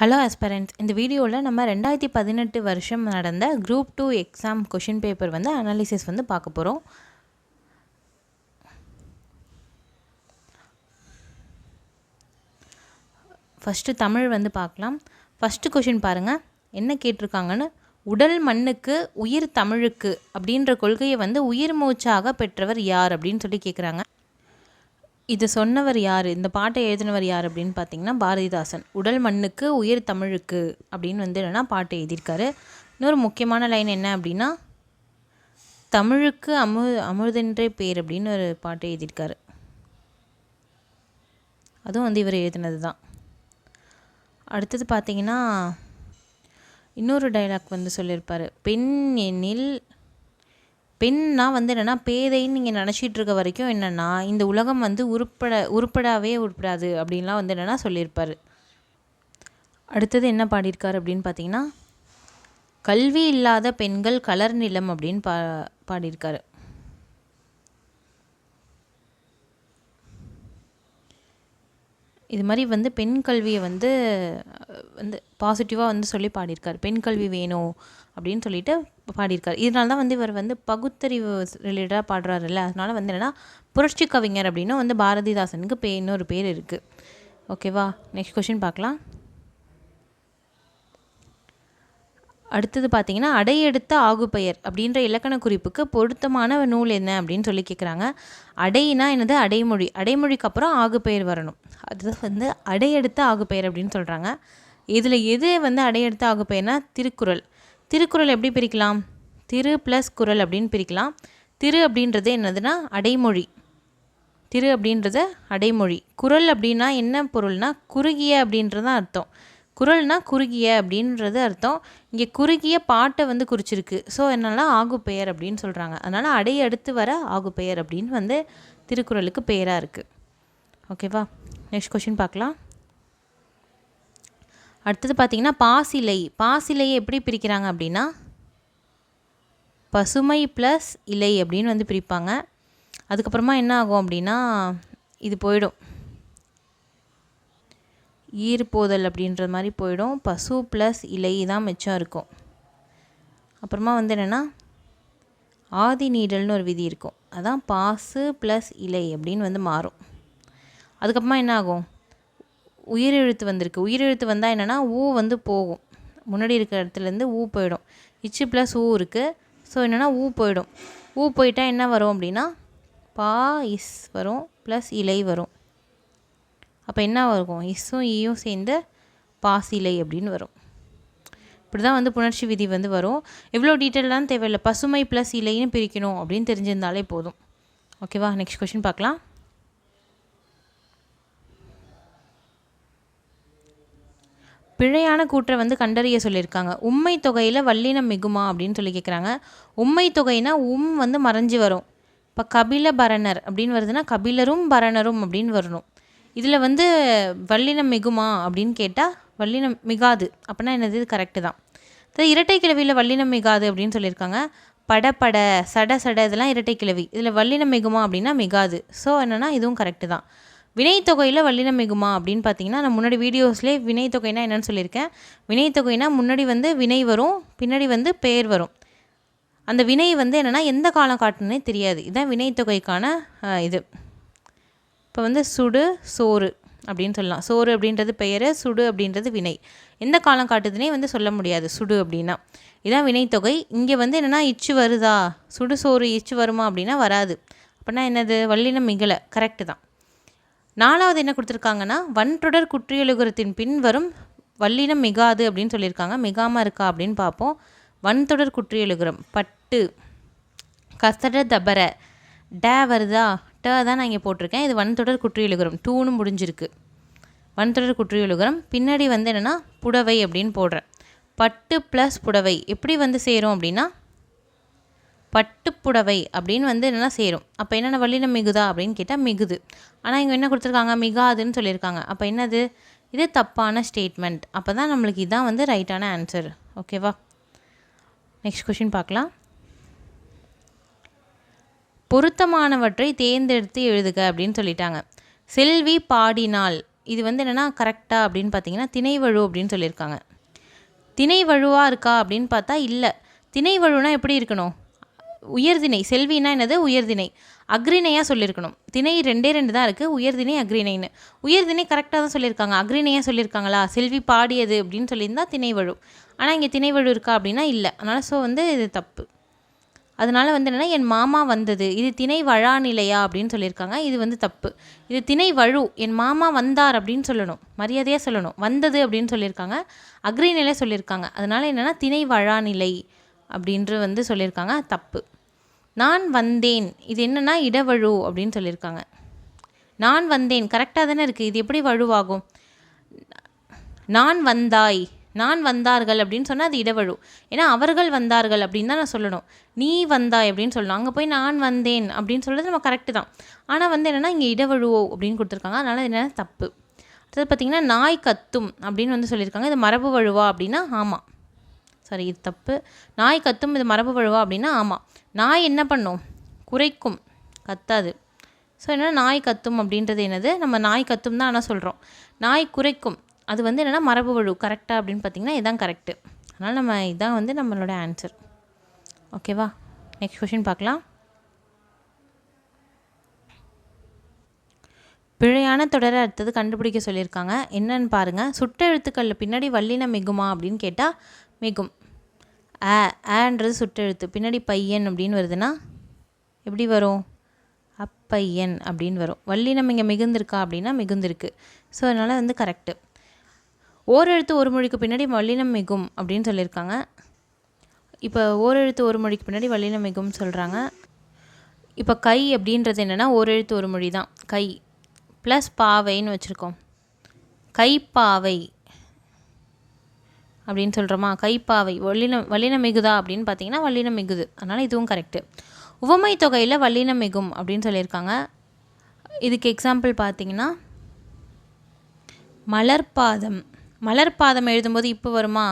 Hello ஆஸ்பரண்ட்ஸ், இந்த வீடியோவில் நம்ம 2018 வருஷம் நடந்த குரூப் 2 எக்ஸாம் கொஷின் பேப்பர் வந்து அனாலிசிஸ் வந்து பார்க்க போகிறோம். ஃபஸ்ட்டு தமிழ் வந்து பார்க்கலாம். ஃபஸ்ட்டு கொஷின் பாருங்கள், என்ன கேட்டிருக்காங்கன்னு. உடல் மண்ணுக்கு உயிர் தமிழுக்கு அப்படின்ற கொள்கையை வந்து உயிர் மூச்சாக பெற்றவர் யார் அப்படின்னு சொல்லி கேட்குறாங்க. இது சொன்னவர் யார், இந்த பாட்டை எழுதினவர் யார் அப்படின்னு பார்த்தீங்கன்னா பாரதிதாசன். உடல் மண்ணுக்கு உயிர் தமிழுக்கு அப்படின்னு வந்து என்னென்னா பாட்டை எழுதியிருக்காரு. இன்னொரு முக்கியமான லைன் என்ன அப்படின்னா, தமிழுக்கு அமுதென்றே பேர் அப்படின்னு ஒரு பாட்டை எழுதியிருக்காரு. அதுவும் வந்து இவர் எழுதினது தான். அடுத்தது பார்த்தீங்கன்னா இன்னொரு டைலாக் வந்து சொல்லியிருப்பார். பெண் எண்ணில் பெண்ணா வந்து என்னென்னா பேதைன்னு நீங்கள் நினச்சிட்டு இருக்க வரைக்கும் என்னென்னா இந்த உலகம் வந்து உருப்படாது அப்படின்லாம் வந்து என்னென்னா சொல்லியிருப்பார். அடுத்தது என்ன பாடியிருக்காரு அப்படின்னு பார்த்தீங்கன்னா, கல்வி இல்லாத பெண்கள் கலர் நிலம் அப்படின்னு பாடியிருக்காரு. இது மாதிரி வந்து பெண் கல்வியை வந்து பாசிட்டிவாக வந்து சொல்லி பாடியிருக்கார். பெண் கல்வி வேணும் அப்படின்னு சொல்லிட்டு பாடியிருக்கார். இதனால தான் வந்து இவர் வந்து பகுத்தறிவு ரிலேட்டடாக பாடுறாருல்ல, அதனால் வந்து என்னென்னா புரட்சி கவிஞர் அப்படின்னு வந்து பாரதிதாசனுக்கு இன்னொரு பேர் இருக்குது. ஓகேவா, நெக்ஸ்ட் கொஷின் பார்க்கலாம். அடுத்தது பார்த்தீங்கன்னா, அடையெடுத்த ஆகுபெயர் அப்படின்ற இலக்கண குறிப்புக்கு பொருத்தமான நூல் என்ன அப்படின்னு சொல்லி கேட்குறாங்க. அடையினா என்னது, அடைமொழி. அடைமொழிக்கு அப்புறம் ஆகுபெயர் வரணும். அது வந்து அடையெடுத்த ஆகுபெயர் அப்படின்னு சொல்கிறாங்க. இதில் எது வந்து அடையெடுத்த ஆகுபெயர்னா திருக்குறள். திருக்குறள் எப்படி பிரிக்கலாம், திரு ப்ளஸ் குறள் அப்படின்னு பிரிக்கலாம். திரு அப்படின்றது என்னதுன்னா அடைமொழி. திரு அப்படின்றது அடைமொழி. குறள் அப்படின்னா என்ன பொருள்னா குறுகிய அப்படின்றது தான் அர்த்தம். குறள்னா குறுகிய அப்படின்றது அர்த்தம். இங்கே குறுகிய பாட்டை வந்து குறிச்சிருக்கு. ஸோ என்னென்னா ஆகுபெயர் அப்படின்னு சொல்கிறாங்க. அதனால் அடையடுத்து வர ஆகுபெயர் அப்படின்னு வந்து திருக்குறளுக்கு பெயராக இருக்குது. ஓகேவா, நெக்ஸ்ட் கொஷின் பார்க்கலாம். அடுத்தது பார்த்திங்கன்னா பாசிலை. பாசிலையை எப்படி பிரிக்கிறாங்க அப்படின்னா பசுமை ப்ளஸ் இலை அப்படின்னு வந்து பிரிப்பாங்க. அதுக்கப்புறமா என்ன ஆகும் அப்படின்னா இது போயிடும், ஈர்ப்போதல் அப்படின்ற மாதிரி போயிடும். பசு ப்ளஸ் இலை தான் மிச்சம் இருக்கும். அப்புறமா வந்து என்னென்னா ஆதி நீடல்னு ஒரு விதி இருக்கும். அதான் பாசு ப்ளஸ் இலை அப்படின்னு வந்து மாறும். அதுக்கப்புறமா என்ன ஆகும், உயிரெழுத்து வந்திருக்கு. உயிரெழுத்து வந்தால் என்னென்னா ஊ வந்து போகும். முன்னாடி இருக்கிற இடத்துலேருந்து ஊ போயிடும். இச்சு ப்ளஸ் ஊ இருக்குது. ஸோ என்னென்னா ஊ போயிடும். ஊ போயிட்டால் என்ன வரும் அப்படின்னா பா இஸ் வரும் ப்ளஸ் இலை வரும். அப்போ என்ன வரும், இஸ்ஸும் ஈயும் சேர்ந்து பாசிலை அப்படின்னு வரும். இப்படி தான் வந்து புணர்ச்சி விதி வந்து வரும். எவ்வளோ டீட்டெயிலாம் தேவையில்லை, பசுமை ப்ளஸ் இலைன்னு பிரிக்கணும் அப்படின்னு தெரிஞ்சிருந்தாலே போதும். ஓகேவா, நெக்ஸ்ட் கொஷின் பார்க்கலாம். பிழையான கூற்றை வந்து கண்டறிய சொல்லியிருக்காங்க. உம்மை தொகையில் வல்லினம் மிகுமா அப்படின்னு சொல்லி கேட்குறாங்க. உம்மை தொகைனா வந்து மறைஞ்சி வரும். இப்போ கபில பரணர் அப்படின்னு வருதுன்னா கபிலரும் பரணரும் அப்படின்னு வரணும். இதில் வந்து வல்லினம் மிகுமா அப்படின்னு கேட்டால் வல்லினம் மிகாது. அப்படின்னா என்னது, இது கரெக்டு தான். இரட்டை கிளவியில் வல்லினம் மிகாது அப்படின்னு சொல்லியிருக்காங்க. பட சட இதெல்லாம் இரட்டை கிளவி. இதில் வல்லினம் மிகுமா அப்படின்னா மிகாது. ஸோ என்னென்னா இதுவும் கரெக்டு தான். வினைத்தொகையில் வல்லினம் மிகுமா அப்படின்னு பார்த்தீங்கன்னா நான் முன்னாடி வீடியோஸ்லேயே வினைத்தொகைனா என்னென்னு சொல்லியிருக்கேன். வினைத்தொகைனா முன்னாடி வந்து வினை வரும், பின்னாடி வந்து பெயர் வரும். அந்த வினை வந்து என்னென்னா எந்த காலம் காட்டுனே தெரியாது. இதுதான் வினைத்தொகைக்கான இது. இப்போ வந்து சுடு சோறு அப்படின்னு சொல்லலாம். சோறு அப்படின்றது பெயர், சுடு அப்படின்றது வினை. எந்த காலம் காட்டுதுன்னே வந்து சொல்ல முடியாது சுடு அப்படின்னா. இதான் வினைத்தொகை. இங்கே வந்து என்னென்னா இச்சு வருதா, சுடு சோறு இச்சு வருமா அப்படின்னா வராது. அப்படின்னா என்னது, வல்லினம் மிகலை, கரெக்டு தான். நாலாவது என்ன கொடுத்துருக்காங்கன்னா வன்றொடர் குற்றியலுகரத்தின் பின் வரும் வல்லினம் மிகாது அப்படின்னு சொல்லியிருக்காங்க. மிகாமல் இருக்கா அப்படின்னு பார்ப்போம். வன்தொடர் குற்றியலுகரம் பட்டு கசட தபர டே வருதா, ட தான் நான் இங்கே போட்டிருக்கேன். இது வன்தொடர் குற்றியலுகரம், டூன்னு முடிஞ்சிருக்கு. வன்தொடர் குற்றியலுகரம் பின்னாடி வந்து என்னென்னா புடவை அப்படின்னு போடுறேன். பட்டு ப்ளஸ் புடவை எப்படி வந்து சேரும் அப்படின்னா பட்டுப்புடவை அப்படின்னு வந்து என்னென்னா சேரும். அப்போ என்னென்ன வல்லினம் மிகுதா அப்படின்னு கேட்டால் மிகுது. ஆனால் இங்கே என்ன கொடுத்துருக்காங்க, மிகாதுன்னு சொல்லியிருக்காங்க. அப்போ என்னது, இது தப்பான ஸ்டேட்மெண்ட். அப்போ தான் நம்மளுக்கு இதுதான் வந்து ரைட்டான ஆன்சர். ஓகேவா, நெக்ஸ்ட் கொஷின் பார்க்கலாம். பொருத்தமானவற்றை தேர்ந்தெடுத்து எழுதுக அப்படின்னு சொல்லிட்டாங்க. செல்வி பாடினாள் இது வந்து என்னென்னா கரெக்டாக அப்படின்னு பார்த்தீங்கன்னா திணை வழு அப்படின்னு சொல்லியிருக்காங்க. திணை வழுவாக இருக்கா அப்படின்னு பார்த்தா இல்லை. திணை வழுனா எப்படி இருக்கணும்? உயர்திணை. செல்வினா என்னது? உயர்திணை. அக்ரிணையாக சொல்லியிருக்கணும். திணை 2 தான் இருக்குது, உயர்திணை அக்ரிணைன்னு. உயர்திணை கரெக்டாக தான் சொல்லியிருக்காங்க, அக்ரிணையாக சொல்லியிருக்காங்களா? செல்வி பாடியது அப்படின்னு சொல்லியிருந்தா திணை வழு. ஆனால் இங்கே திணை வழு இருக்கா அப்படின்னா இல்லை. அதனால் ஸோ வந்து இது தப்பு. அதனால் வந்து என்னென்னா என் மாமா வந்தது, இது திணை வழா நிலையா அப்படின்னு சொல்லியிருக்காங்க, இது வந்து தப்பு. இது திணை வழு. என் மாமா வந்தார் அப்படின்னு சொல்லணும், மரியாதையாக சொல்லணும். வந்தது அப்படின்னு சொல்லியிருக்காங்க, அக்ரிநிலை சொல்லியிருக்காங்க. அதனால் என்னென்னா திணை வழா நிலை அப்படின்று வந்து சொல்லியிருக்காங்க, தப்பு. நான் வந்தேன், இது என்னென்னா இடவழு அப்படின்னு சொல்லியிருக்காங்க. நான் வந்தேன் கரெக்டாக தானே இருக்குது, இது எப்படி வழுவாகும்? நான் வந்தாய், நான் வந்தார்கள் அப்படின்னு சொன்னால் அது இடவழு. ஏன்னா அவர்கள் வந்தார்கள் அப்படின்னு தான் நான் சொல்லணும். நீ வந்தாய் அப்படின்னு சொல்லணும். அங்கே போய் நான் வந்தேன் அப்படின்னு சொல்கிறது நம்ம கரெக்டு தான். ஆனால் வந்து என்னென்னா இங்கே இடவழுவோ அப்படின்னு கொடுத்துருக்காங்க, அதனால் என்னென்னா தப்பு. அடுத்தது பார்த்திங்கன்னா நாய் கத்தும் அப்படின்னு வந்து சொல்லியிருக்காங்க, இது மரபு வழுவா அப்படின்னா ஆமாம். சாரி, இது தப்பு. நாய் கத்தும், இது மரபு வழுவா அப்படின்னா ஆமாம். நாய் என்ன பண்ணும்? குறைக்கும், கத்தாது. ஸோ என்னென்னா நாய் கத்தும் அப்படின்றது என்னது? நம்ம நாய் கத்தும் தான் ஆனால் சொல்கிறோம். நாய் குறைக்கும், அது வந்து என்னென்னா மரபு வழு. கரெக்டாக அப்படின்னு பார்த்திங்கன்னா இதுதான் கரெக்டு. அதனால் நம்ம இதுதான் வந்து நம்மளோட ஆன்சர். ஓகேவா? நெக்ஸ்ட் கொஷின் பார்க்கலாம். பிழையான தொடரை அடுத்தது கண்டுபிடிக்க சொல்லியிருக்காங்க. என்னன்னு பாருங்கள். சுட்டெழுத்துக்களில் பின்னாடி வல்லினம் மிகுமா அப்படின்னு கேட்டால் மிகும். ஆன்றது சுட்டெழுத்து, பின்னாடி பையன் அப்படின்னு வருதுன்னா எப்படி வரும்? அப்பையன் அப்படின்னு வரும். வல்லினம் இங்கே மிகுந்திருக்கா அப்படின்னா மிகுந்திருக்கு. ஸோ அதனால் வந்து கரெக்டு. ஓரெழுத்து ஒரு மொழிக்கு பின்னாடி வல்லினம் மிகும் அப்படின்னு சொல்லியிருக்காங்க. இப்போ ஓரெழுத்து ஒரு மொழிக்கு பின்னாடி வல்லினம் மிகும்னு சொல்கிறாங்க. இப்போ கை அப்படின்றது என்னென்னா ஓரெழுத்து ஒரு மொழி தான். கை ப்ளஸ் பாவைன்னு வச்சுருக்கோம். கைப்பாவை அப்படின்னு சொல்கிறோமா? கைப்பாவை. வல்லினம் மிகுதா அப்படின்னு பார்த்தீங்கன்னா வல்லினம் மிகுது. அதனால் இதுவும் கரெக்டு. உவமை தொகையில் வல்லினம் மிகும் அப்படின்னு சொல்லியிருக்காங்க. இதுக்கு எக்ஸாம்பிள் பார்த்தீங்கன்னா மலர்பாதம். மலர்பாதம் எழுதும்போது இப்போ வருமா?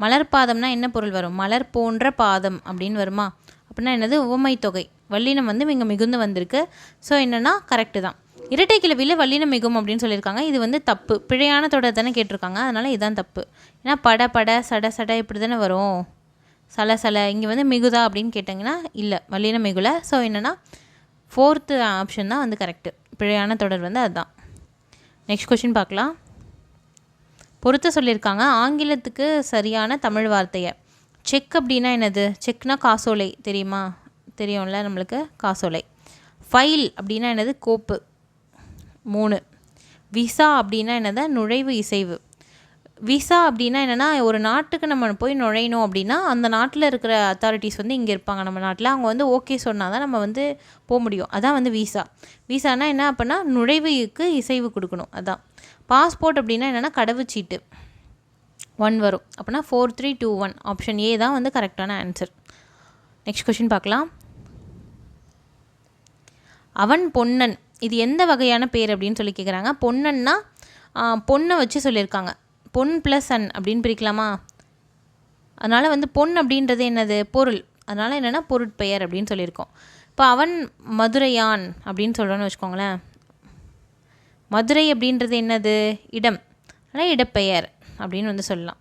மலர்பாதம்னா என்ன பொருள் வரும்? மலர் போன்ற பாதம் அப்படின்னு வருமா? அப்படின்னா என்னது? உவமை தொகை. வல்லினம் வந்து இங்கே மிகுந்து வந்திருக்கு. ஸோ என்னென்னா கரெக்டு தான். இரட்டை கிளவியில் வல்லினம் மிகும் அப்படின்னு சொல்லியிருக்காங்க. இது வந்து தப்பு. பிழையான தொடர் தானே கேட்டிருக்காங்க, அதனால் இதுதான் தப்பு. ஏன்னா பட பட சட சட இப்படி தானே வரும், சல சல. இங்கே வந்து மிகுதா அப்படின்னு கேட்டிங்கன்னா இல்லை, வல்லினம் மிகுல. ஸோ என்னென்னா 4th ஆப்ஷன் தான் வந்து கரெக்டு. பிழையான தொடர் வந்து அதுதான். நெக்ஸ்ட் கொஷின் பார்க்கலாம். பொறுத்த சொல்லியிருக்காங்க. ஆங்கிலத்துக்கு சரியான தமிழ் வார்த்தையை. செக் அப்படின்னா என்னது? செக்னா காசோலை, தெரியுமா? தெரியும்ல நம்மளுக்கு, காசோலை. ஃபைல் அப்படின்னா என்னது? கோப்பு. 3. விசா அப்படின்னா என்னது? நுழைவு இசைவு. விசா அப்படின்னா என்னென்னா ஒரு நாட்டுக்கு நம்ம போய் நுழையணும் அப்படின்னா அந்த நாட்டில் இருக்கிற அத்தாரிட்டிஸ் வந்து இங்கே இருப்பாங்க நம்ம நாட்டில். அவங்க வந்து ஓகே சொன்னால் தான் நம்ம வந்து போக முடியும். அதான் வந்து விசா. விசானா என்ன அப்படின்னா நுழைவுக்கு இசைவு கொடுக்கணும், அதான். பாஸ்போர்ட் அப்படின்னா என்னென்னா கடவுச்சீட்டு. 1 வரும். அப்படின்னா 4, 3, 2, 1 ஆப்ஷன் ஏ தான் வந்து கரெக்டான ஆன்சர். நெக்ஸ்ட் கொஷின் பார்க்கலாம். அவன் பொன்னன், இது எந்த வகையான பேர் அப்படின்னு சொல்லி கேட்குறாங்க. பொன்னன்னா பொண்ணை வச்சு சொல்லியிருக்காங்க. பொன் ப்ளஸ் அன் அப்படின்னு பிரிக்கலாமா? அதனால் வந்து பொன் அப்படின்றது என்னது? பொருள். அதனால் என்னென்னா பொருட்பெயர் அப்படின்னு சொல்லியிருக்கோம். இப்போ அவன் மதுரையான் அப்படின்னு சொல்கிறோன்னு வச்சுக்கோங்களேன். மதுரை அப்படின்றது என்னது? இடம். ஆனால் இடப்பெயர் அப்படின்னு வந்து சொல்லலாம்.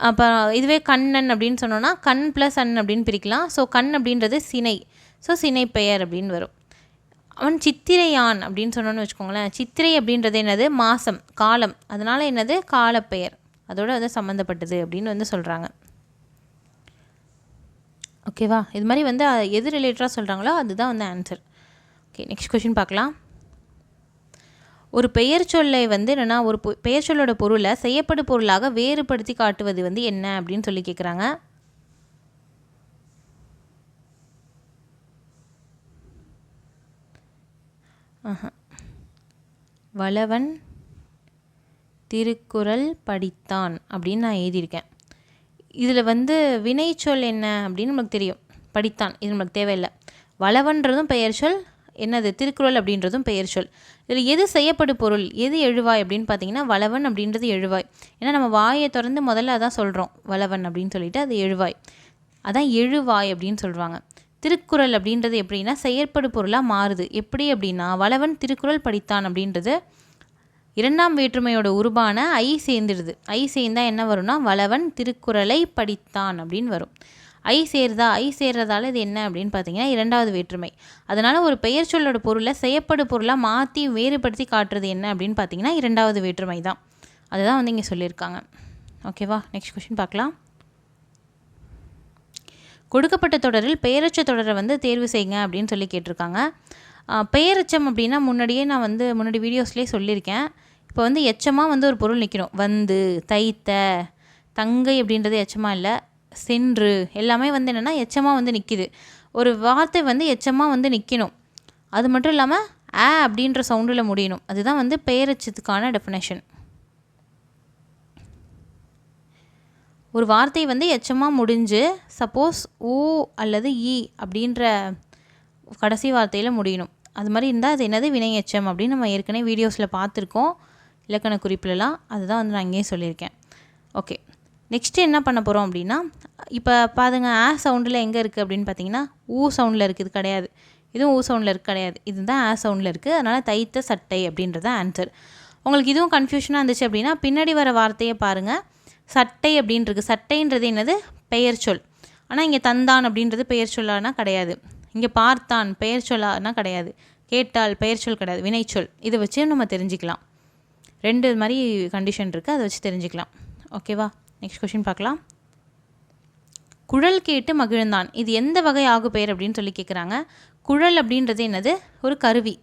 அப்போ இதுவே கண்ணன் அப்படின்னு சொன்னோன்னா கண் ப்ளஸ் அன் அப்படின்னு பிரிக்கலாம். ஸோ கண் அப்படின்றது சினை. ஸோ சினை பெயர் அப்படின்னு வரும். அவன் சித்திரையான் அப்படின்னு சொன்னோன்னு வச்சுக்கோங்களேன். சித்திரை அப்படின்றது என்னது? மாதம், காலம். அதனால் என்னது? காலப்பெயர். அதோடு வந்து சம்மந்தப்பட்டது அப்படின்னு வந்து சொல்கிறாங்க. ஓகேவா? இது மாதிரி வந்து எது ரிலேட்டடாக சொல்கிறாங்களோ அதுதான் வந்து ஆன்சர். ஓகே, நெக்ஸ்ட் கொஷின் பார்க்கலாம். ஒரு பெயர் சொல்லை வந்து என்னென்னா ஒரு பெயர் சொல்லோட பொருளை செய்யப்படும் பொருளாக வேறுபடுத்தி காட்டுவது வந்து என்ன அப்படின்னு சொல்லி கேட்குறாங்க. வளவன் திருக்குறள் படித்தான் அப்படின்னு நான் எழுதியிருக்கேன். இதில் வந்து வினைச்சொல் என்ன அப்படின்னு நமக்கு தெரியும், படித்தான். இது நமக்கு தேவையில்லை. வளவன்றதும் பெயர் சொல், என்னது திருக்குறள் அப்படின்றதும் பெயர் சொல். இதில் எது செய்யப்படும் பொருள், எது எழுவாய் அப்படின்னு பார்த்தீங்கன்னா வளவன் அப்படின்றது எழுவாய். ஏன்னா நம்ம வாயை திறந்து முதல்ல அதான் சொல்கிறோம், வளவன் அப்படின்னு சொல்லிட்டு அது எழுவாய், அதான் எழுவாய் அப்படின்னு சொல்கிறாங்க. திருக்குறள் அப்படின்றது எப்படின்னா செயற்படு பொருளாக மாறுது. எப்படி அப்படின்னா வளவன் திருக்குறள் படித்தான் அப்படின்றது இரண்டாம் வேற்றுமையோட உருபான ஐ சேர்ந்துடுது. ஐ சேர்ந்தால் என்ன வரும்னா வளவன் திருக்குறளை படித்தான் அப்படின்னு வரும். ஐ சேர்றதால இது என்ன அப்படின்னு பார்த்தீங்கன்னா இரண்டாவது வேற்றுமை. அதனால் ஒரு பெயர் சொல்லோட பொருளை செய்யப்படு பொருளாக மாற்றி வேறுபடுத்தி காட்டுறது என்ன அப்படின்னு பார்த்தீங்கன்னா இரண்டாவது வேற்றுமை தான். அதுதான் வந்து இங்கே சொல்லியிருக்காங்க. ஓகேவா, நெக்ஸ்ட் கொஸ்டின் பார்க்கலாம். கொடுக்கப்பட்ட தொடரில் பெயரச்ச தொடரை வந்து தேர்வு செய்யுங்க அப்படின்னு சொல்லி கேட்டிருக்காங்க. பெயரச்சம் அப்படின்னா நான் முன்னாடி வீடியோஸ்லேயே சொல்லியிருக்கேன். இப்போ வந்து எச்சமாக வந்து ஒரு பொருள் நிற்கணும். வந்து, தைத்த, தங்கை அப்படின்றது எச்சமாக இல்லை. சென்று எல்லாமே வந்து என்னென்னா எச்சமாக வந்து நிற்கிது. ஒரு வார்த்தை வந்து எச்சமாக வந்து நிற்கணும். அது மட்டும் இல்லாமல் அப்படின்ற சவுண்டில் முடியணும். அதுதான் வந்து பெயரச்சத்துக்கான டெஃபினேஷன். ஒரு வார்த்தை வந்து எச்சமாக முடிஞ்சு சப்போஸ் ஓ அல்லது இ அப்படின்ற கடைசி வார்த்தையில் முடியணும். அது மாதிரி இருந்தால் அது என்னது வினை எச்சம் அப்படின்னு நம்ம ஏற்கனவே வீடியோஸில் பார்த்துருக்கோம், இலக்கண குறிப்பிலலாம். அதுதான் வந்து நான் இங்கேயே சொல்லியிருக்கேன். ஓகே, நெக்ஸ்ட்டு என்ன பண்ண போகிறோம் அப்படின்னா, இப்போ பாருங்க சவுண்டில் எங்கே இருக்குது அப்படின்னு பார்த்தீங்கன்னா ஊ சவுண்டில் இருக்குது. இது கிடையாது. இதுவும் ஊ சவுண்டில் இருக்குது கிடையாது. இதுதான் சவுண்டில் இருக்குது. அதனால் தைத்த சட்டை அப்படின்றது ஆன்சர். உங்களுக்கு இதுவும் கன்ஃபியூஷனாக இருந்துச்சு அப்படின்னா பின்னாடி வர வார்த்தையை பாருங்கள். சட்டை அப்படின்றது, சட்டைன்றது என்னது பெயர் சொல். ஆனால் இங்கே தந்தான் அப்படின்றது பெயர் சொல்லானா கிடையாது. இங்கே பார்த்தான் பெயர் சொல்லானா கிடையாது. கேட்டால் பெயர் சொல் கிடையாது, வினைச்சொல். இதை வச்சு நம்ம தெரிஞ்சுக்கலாம். ரெண்டு மாதிரி கண்டிஷன் இருக்குது, அதை வச்சு தெரிஞ்சுக்கலாம். ஓகேவா, நெக்ஸ்ட் கொஸ்டின் பார்க்கலாம். குழல் கேட்டு மகிழ்ந்தான், இது எந்த வகை ஆகு பெயர் அப்படின்னு சொல்லி கேட்குறாங்க. குழல் அப்படின்றது என்னது, ஒரு கருவி.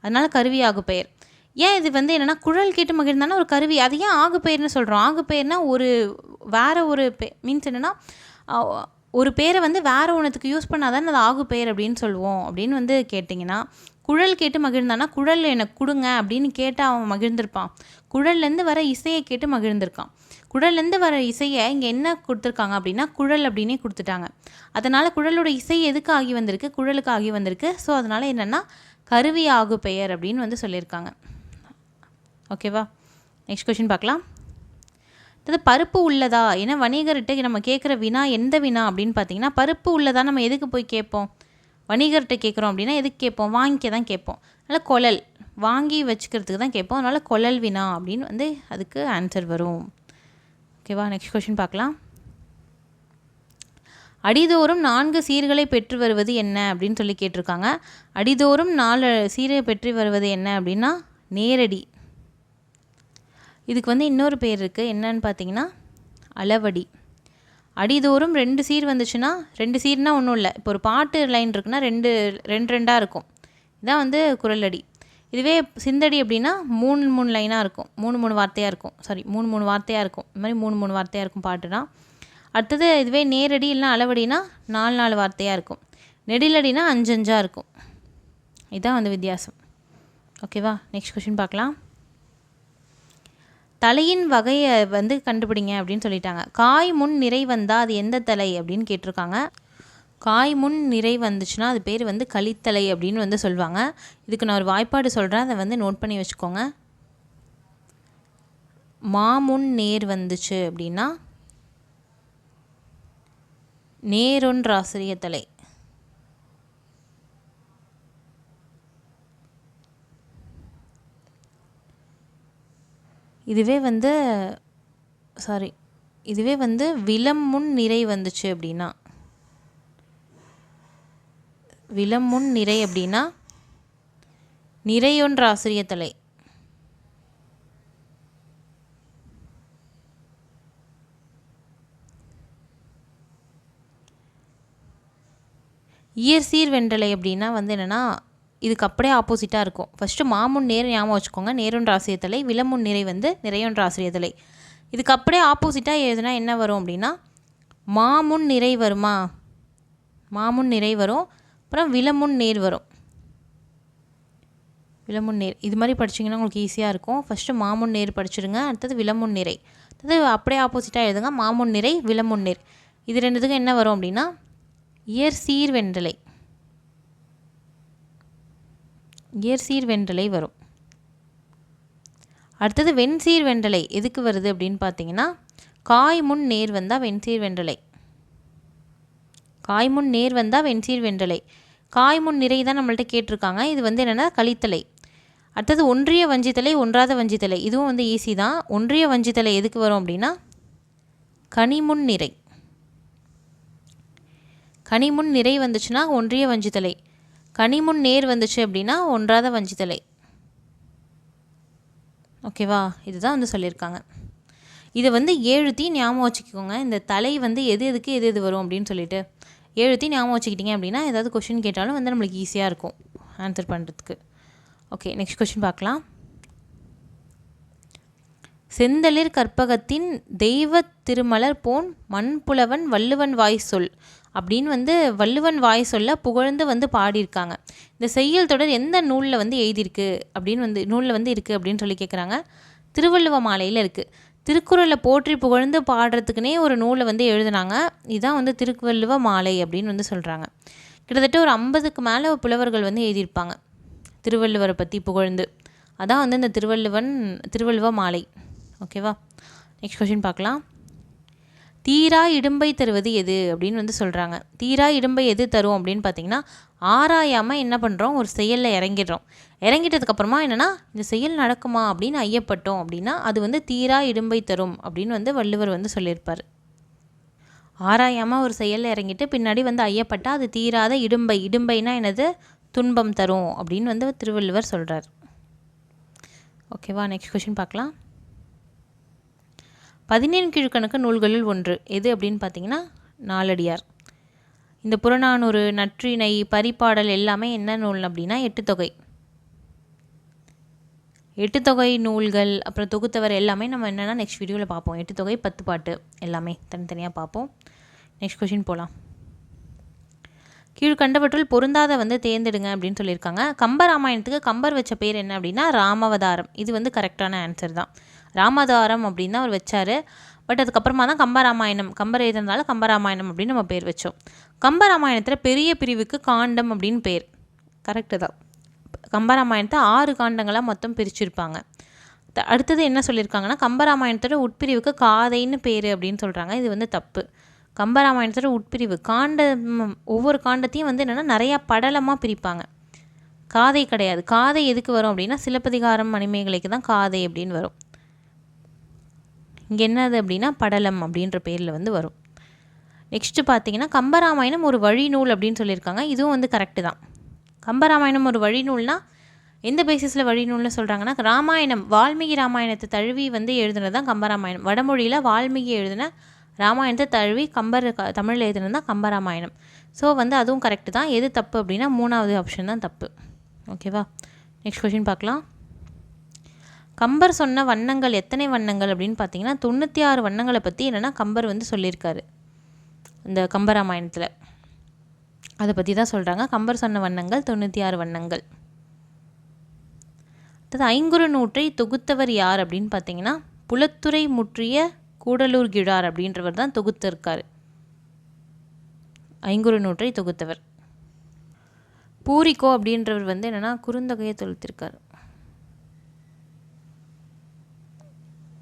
அதனால் கருவி ஆகு பெயர். ஏன் இது வந்து என்னென்னா குழல் கேட்டு மகிழ்ந்தானா ஒரு கருவி, அது ஏன் ஆகு பெயர்னு சொல்கிறோம்? ஆகு பெயர்னா ஒரு வேறு ஒரு மீன்ஸ் என்னென்னா ஒரு பேரை வந்து வேறு ஒன்றுத்துக்கு யூஸ் பண்ணாதான் அது ஆகு பெயர் அப்படின்னு சொல்லுவோம். அப்படின்னு வந்து கேட்டிங்கன்னா குழல் கேட்டு மகிழ்ந்தானா குழல் எனக்கு கொடுங்க அப்படின்னு கேட்டால் அவன் மகிழ்ந்திருப்பான். குழல்லேருந்து வர இசையை கேட்டு மகிழ்ந்திருக்கான். குழல்லேருந்து வர இசையை இங்கே என்ன கொடுத்துருக்காங்க அப்படின்னா குழல் அப்படின்னே கொடுத்துட்டாங்க. அதனால் குழலோட இசை எதுக்கு ஆகி வந்திருக்கு, குழலுக்கு ஆகி வந்திருக்கு. ஸோ அதனால் என்னென்னா கருவி ஆகு பெயர் அப்படின்னு வந்து சொல்லியிருக்காங்க. ஓகேவா, நெக்ஸ்ட் கொஸ்டின் பார்க்கலாம். அது பருப்பு உள்ளதா, ஏன்னா வணிகர்கிட்ட நம்ம கேட்குற வினா எந்த வினா அப்படின்னு பார்த்தீங்கன்னா பருப்பு உள்ளதா நம்ம எதுக்கு போய் கேட்போம்? வணிகர்கிட்ட கேட்குறோம் அப்படின்னா எதுக்கு கேட்போம்? வாங்கிக்க தான் கேட்போம். அதனால் கொழல் வாங்கி வச்சுக்கிறதுக்கு தான் கேட்போம். அதனால் கொழல் வினா அப்படின்னு வந்து அதுக்கு ஆன்சர் வரும். ஓகேவா, நெக்ஸ்ட் கொஸ்டின் பார்க்கலாம். அடிதோறும் 4 சீர்களை பெற்று வருவது என்ன அப்படின்னு சொல்லி கேட்டிருக்காங்க. அடிதோறும் 4 சீரை பெற்று வருவது என்ன அப்படின்னா நேரடி. இதுக்கு வந்து இன்னொரு பேர் இருக்குது, என்னன்னு பார்த்தீங்கன்னா அளவடி. அடிதோறும் 2 சீர் வந்துச்சுன்னா, 2 சீர்னால் ஒன்றும் இல்லை. இப்போ ஒரு பாட்டு லைன் இருக்குன்னா ரெண்டாக இருக்கும். இதான் வந்து குறளடி. இதுவே சிந்தடி அப்படின்னா 3 லைனாக இருக்கும், 3 வார்த்தையாக இருக்கும். 3 வார்த்தையாக இருக்கும். இது மாதிரி 3 வார்த்தையாக இருக்கும் பாட்டுனா. அடுத்தது இதுவே நேரடி இல்லைனா அளவடினா 4 வார்த்தையாக இருக்கும். நெடிலடினா 5 இருக்கும். இதுதான் வந்து வித்தியாசம். ஓகேவா, நெக்ஸ்ட் கொஸ்டின் பார்க்கலாம். தலையின் வகையை வந்து கண்டுபிடிங்க அப்படின்னு சொல்லிட்டாங்க. காய் முன் நிறை வந்தால் அது எந்த தலை அப்படின்னு கேட்டிருக்காங்க. காய் முன் நிறை வந்துச்சுன்னா அது பேர் வந்து கலித்தலை அப்படின்னு வந்து சொல்லுவாங்க. இதுக்கு நான் ஒரு வாய்ப்பாடு சொல்கிறேன், அதை வந்து நோட் பண்ணி வச்சுக்கோங்க. மாமுன் நேர் வந்துச்சு அப்படின்னா நேரொன்ற ஆசிரிய தலை. இதுவே வந்து விலம் முன் நிறை வந்துச்சு அப்படின்னா விலம் முன் நிறை அப்படின்னா நிறையொன்ற ஆசிரிய தலை. இயற்சீர் வெண்டலை அப்படின்னா வந்து என்னென்னா இதுக்கு அப்படியே ஆப்போசிட்டாக இருக்கும். ஃபஸ்ட்டு மாமுன் நேர் ஞாபகம் வச்சுக்கோங்க, நேரொன்ற ஆசிரியத்தலை. விலமுன் நிறை வந்து நிறையொன்ற ஆசிரியத்தலை. இதுக்கு அப்படியே ஆப்போசிட்டாக எழுதுனா என்ன வரும் அப்படின்னா மாமுன் நிறை வருமா, மாமுன் நிறை வரும். அப்புறம் விலமுன் நேர் வரும். விலமுன் நேர் இது மாதிரி படிச்சிங்கன்னா உங்களுக்கு ஈஸியாக இருக்கும். ஃபஸ்ட்டு மாமுன் நேர் படிச்சுடுங்க, அடுத்தது விலமுன் நிறை. அடுத்தது அப்படியே ஆப்போசிட்டாக எழுதுங்க, மாமுன் நிறை விலமுன் நேர். இது ரெண்டுத்துக்கும் என்ன வரும் அப்படின்னா இயற்சீர் வெண்டலை. இயற்சீர் வெண்டலை வரும். அடுத்தது வெண்சீர் வெண்டலை எதுக்கு வருது அப்படின்னு பார்த்தீங்கன்னா காய் முன் நேர் வந்தால் வெண்சீர் வெண்டலை. காய் முன் நேர் வந்தால் வெண்சீர் வெண்டலை. காய் முன் நிறை தான் நம்மள்ட்ட கேட்டிருக்காங்க. இது வந்து என்னென்னா கலித்தலை. அடுத்தது ஒன்றிய வஞ்சித்தலை ஒன்றாத வஞ்சித்தலை, இதுவும் வந்து ஈஸி தான். ஒன்றிய வஞ்சித்தலை எதுக்கு வரும் அப்படின்னா கனிமுன் நிறை. கனிமுன் நிறை வந்துச்சுன்னா ஒன்றிய வஞ்சித்தலை, கனிமுன் நேர் வந்துச்சு அப்படின்னா ஒன்றாத வஞ்சித்தலை. ஓகேவா, இதுதான் வந்து சொல்லியிருக்காங்க. இதை வந்து 7 ஞாபகம் வச்சுக்கோங்க. இந்த தலை வந்து எது எதுக்கு எது எது வரும் அப்படின்னு சொல்லிட்டு 7 ஞாபகம் வச்சுக்கிட்டிங்க அப்படின்னா ஏதாவது கொஷின் கேட்டாலும் வந்து நம்மளுக்கு ஈஸியாக இருக்கும் ஆன்சர் பண்ணுறதுக்கு. ஓகே, நெக்ஸ்ட் கொஷின் பார்க்கலாம். செந்தளிர் கற்பகத்தின் தெய்வ திருமலர் போன் மண்புலவன் வள்ளுவன் வாய் சொல் அப்படின்னு வந்து வள்ளுவன் வாய் சொல்ல புகழ்ந்து வந்து பாடியிருக்காங்க. இந்த செய்யுள் தொடர் எந்த நூலில் வந்து எழுதியிருக்கு அப்படின்னு வந்து நூலில் வந்து இருக்குது அப்படின்னு சொல்லி கேட்குறாங்க. திருவள்ளுவ மாலையில் இருக்குது. திருக்குறளை போற்றி புகழ்ந்து பாடுறதுக்குனே ஒரு நூலை வந்து எழுதினாங்க. இதுதான் வந்து திருவள்ளுவ மாலை அப்படின்னு வந்து சொல்கிறாங்க. கிட்டத்தட்ட ஒரு 50க்கு மேலே புலவர்கள் வந்து எழுதியிருப்பாங்க திருவள்ளுவரை பற்றி புகழ்ந்து. அதான் வந்து இந்த திருவள்ளுவ மாலை. ஓகேவா, நெக்ஸ்ட் கொஷின் பார்க்கலாம். தீரா இடும்பை தருவது எது அப்படின்னு வந்து சொல்கிறாங்க. தீரா இடும்பை எது தரும் அப்படின்னு பார்த்தீங்கன்னா ஆராயாமல் என்ன பண்ணுறோம், ஒரு செயலில் இறங்கிடுறோம். இறங்கிட்டதுக்கப்புறமா என்னென்னா இந்த செயல் நடக்குமா அப்படின்னு ஐயப்பட்டோம் அப்படின்னா அது வந்து தீரா இடும்பை தரும் அப்படின்னு வந்து வள்ளுவர் வந்து சொல்லியிருப்பார். ஆராயாமல் ஒரு செயலில் இறங்கிட்டு பின்னாடி வந்து ஐயப்பட்டால் அது தீராத இடும்பை, இடும்பைனா என்னது, துன்பம் தரும் அப்படின்னு வந்து திருவள்ளுவர் சொல்கிறார். ஓகேவா, நெக்ஸ்ட் கொஷின் பார்க்கலாம். 17 கீழ்க்கணக்கு நூல்களில் ஒன்று எது அப்படின்னு பார்த்தீங்கன்னா நாலடியார். இந்த புறநானூறு, நற்றிணை, பரிபாடல் எல்லாமே என்ன நூல் அப்படின்னா 8 தொகை. 8 தொகை நூல்கள் அப்புறம் தொகுத்தவர் எல்லாமே நம்ம என்னென்னா நெக்ஸ்ட் வீடியோவில் பார்ப்போம். 8 தொகை 10 பாட்டு எல்லாமே தனித்தனியாக பார்ப்போம். நெக்ஸ்ட் கொஷின் போகலாம். கீழ்கண்டவற்றுள் பொருந்தாத வந்து தேர்ந்தெடுங்க அப்படின்னு சொல்லியிருக்காங்க. கம்பராமாயணத்துக்கு கம்பர் வச்ச பேர் என்ன அப்படின்னா ராமாவதாரம். இது வந்து கரெக்டான ஆன்சர் தான். ராமாவதாரம் அப்படின்னு தான் அவர் வச்சார். பட் அதுக்கப்புறமா தான் கம்பராமாயணம், கம்பர் எழுதுனால கம்பராமாயணம் அப்படின்னு நம்ம பேர் வச்சோம். கம்பராமாயணத்தில் பெரிய பிரிவுக்கு காண்டம் அப்படின்னு பேர். கரெக்டு தான். கம்பராமாயணத்தை 6 காண்டங்களாக மொத்தம் பிரிச்சுருப்பாங்க. அடுத்தது என்ன சொல்லியிருக்காங்கன்னா கம்பராமாயணத்தோட உட்பிரிவுக்கு காதைன்னு பேர் அப்படின்னு சொல்கிறாங்க. இது வந்து தப்பு. கம்பராமாயணத்தோட உட்பிரிவு காண்டம், ஒவ்வொரு காண்டத்தையும் வந்து என்னென்னா நிறையா படலமாக பிரிப்பாங்க. காதை கிடையாது. காதை எதுக்கு வரும் அப்படின்னா சிலப்பதிகாரம், மணிமேகலைக்கு தான் காதை அப்படின்னு வரும். இங்கே என்னது அப்படின்னா படலம் அப்படின்ற பேரில் வந்து வரும். நெக்ஸ்ட்டு பார்த்தீங்கன்னா கம்பராமாயணம் ஒரு வழிநூல் அப்படின்னு சொல்லியிருக்காங்க. இதுவும் வந்து கரெக்டு தான். கம்பராமாயணம் ஒரு வழிநூல்னா எந்த பேசிஸில் வழிநூல்னு சொல்கிறாங்கன்னா ராமாயணம், வால்மீகி ராமாயணத்தை தழுவி வந்து எழுதுனது தான் கம்பராமாயணம். வடமொழியில் வால்மீகி எழுதின ராமாயணத்தை தழுவி கம்பர் தமிழில் எழுதுனது தான் கம்பராமாயணம். ஸோ வந்து அதுவும் கரெக்டு தான். எது தப்பு அப்படின்னா 3வது ஆப்ஷன் தான் தப்பு. ஓகேவா, நெக்ஸ்ட் கொஷின் பார்க்கலாம். கம்பர் சொன்ன வண்ணங்கள் எத்தனை வண்ணங்கள் அப்படின்னு பார்த்தீங்கன்னா 96 வண்ணங்களை பற்றி என்னென்னா கம்பர் வந்து சொல்லியிருக்காரு இந்த கம்பராமாயணத்தில். அதை பற்றி தான் சொல்கிறாங்க. கம்பர் சொன்ன வண்ணங்கள் 96 வண்ணங்கள். அடுத்தது ஐங்குறு நூற்றை தொகுத்தவர் யார் அப்படின்னு பார்த்தீங்கன்னா புலத்துறை முற்றிய கூடலூர் கிழார் அப்படின்றவர் தான் தொகுத்திருக்கார். ஐங்குறு நூற்றை தொகுத்தவர். பூரிக்கோ அப்படின்றவர் வந்து என்னென்னா குறுந்தொகையை தொகுத்திருக்கார்.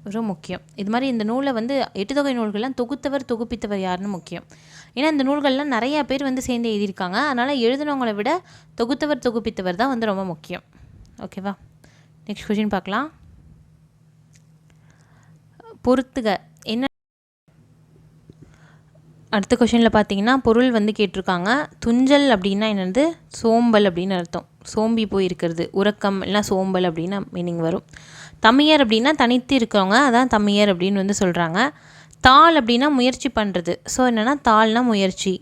ரொம்ப முக்கியம். இது மாதிரி இந்த நூலை வந்து 8 தொகை நூல்கள்லாம் தொகுத்தவர் தொகுப்பித்தவர் யாருன்னு முக்கியம். ஏன்னா இந்த நூல்கள்லாம் நிறையா பேர் வந்து சேர்ந்து எழுதியிருக்காங்க. அதனால் எழுதினவங்களை விட தொகுத்தவர் தொகுப்பித்தவர் தான் வந்து ரொம்ப முக்கியம். ஓகேவா, நெக்ஸ்ட் கொஷின் பார்க்கலாம். பொறுத்துக என்ன. அடுத்த கொஷினில் பார்த்தீங்கன்னா பொருள் வந்து கேட்டிருக்காங்க. துஞ்சல் அப்படின்னா என்னது, சோம்பல் அப்படின்னு அர்த்தம். சோம்பி போயிருக்கிறது, உறக்கம் இல்லைனா சோம்பல் அப்படின்னு மீனிங் வரும். தமியர் அப்படின்னா தனித்து இருக்கிறவங்க, அதான் தமியர் அப்படின்னு வந்து சொல்கிறாங்க. தாள் அப்படின்னா முயற்சி பண்ணுறது. ஸோ என்னென்னா தாள்னா முயற்சி.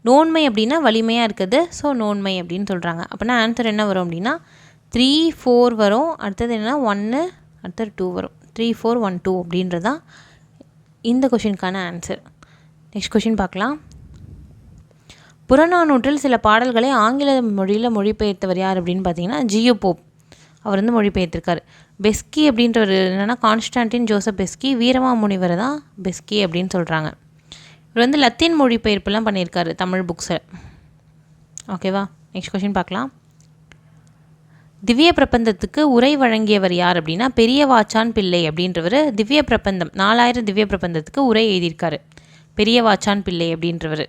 நோன்மை அப்படின்னா வலிமையாக இருக்குது. ஸோ நோன்மை அப்படின்னு சொல்கிறாங்க. அப்படின்னா ஆன்சர் என்ன வரும் அப்படின்னா 3, 4 வரும். அடுத்தது என்னென்னா 1, அடுத்தது 2 வரும். 3, 4, 1, 2 அப்படின்றது தான் இந்த கொஷினுக்கான ஆன்சர். நெக்ஸ்ட் கொஷின் பார்க்கலாம். புறநானூற்றில் சில பாடல்களை ஆங்கில மொழியில் மொழிபெயர்த்தவர் யார் அப்படின்னு பார்த்தீங்கன்னா ஜியு போப். அவர் வந்து மொழிபெயர்த்திருக்கார். பெஸ்கி அப்படின்றவர் என்னென்னா கான்ஸ்டான்டின் ஜோசப் பெஸ்கி. வீரமாமுனிவர் தான் பெஸ்கி அப்படின்னு சொல்கிறாங்க. இவர் வந்து லத்தீன் மொழிபெயர்ப்புலாம் பண்ணியிருக்காரு தமிழ் புக்ஸில். ஓகேவா, நெக்ஸ்ட் கொஷின் பார்க்கலாம். திவ்ய பிரபந்தத்துக்கு உரை வழங்கியவர் யார் அப்படின்னா பெரிய வாச்சான் பிள்ளை அப்படின்றவர் திவ்ய பிரபந்தம் 4000 திவ்ய பிரபந்தத்துக்கு உரை எழுதியிருக்காரு. பெரிய வாச்சான் பிள்ளை அப்படின்றவர்.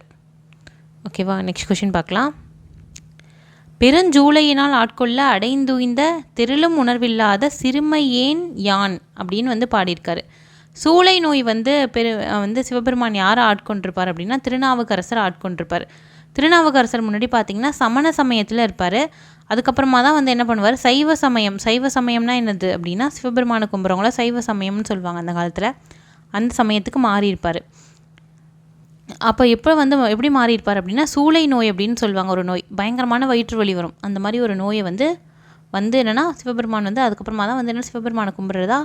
ஓகேவா, நெக்ஸ்ட் கொஷின் பார்க்கலாம். பெருஞ்சூளையினால் ஆட்கொள்ள அடைந்துய்ந்த தெருளும் உணர்வில்லாத சிறுமை ஏன் யான் அப்படின்னு வந்து பாடியிருக்காரு. சூளை நோய் வந்து சிவபெருமான் யாரை ஆட்கொண்டிருப்பார் அப்படின்னா திருநாவுக்கரசர் ஆட்கொண்டிருப்பார். திருநாவுக்கரசர் முன்னாடி பார்த்திங்கன்னா சமண சமயத்தில் இருப்பார். அதுக்கப்புறமா தான் வந்து என்ன பண்ணுவார், சைவ சமயம். சைவ சமயம்னா என்னது அப்படின்னா சிவபெருமானை கும்புறவங்கள சைவ சமயம்னு சொல்லுவாங்க அந்த காலத்தில். அந்த சமயத்துக்கு மாறியிருப்பார். அப்போ எப்படி மாறியிருப்பார் அப்படின்னா சூளை நோய் அப்படின்னு சொல்லுவாங்க. ஒரு நோய், பயங்கரமான வயிற்று வலி வரும். அந்த மாதிரி ஒரு நோயை வந்து என்னென்னா சிவபெருமான் வந்து அதுக்கப்புறமா தான் வந்து என்ன சிவபெருமானை கும்புறதா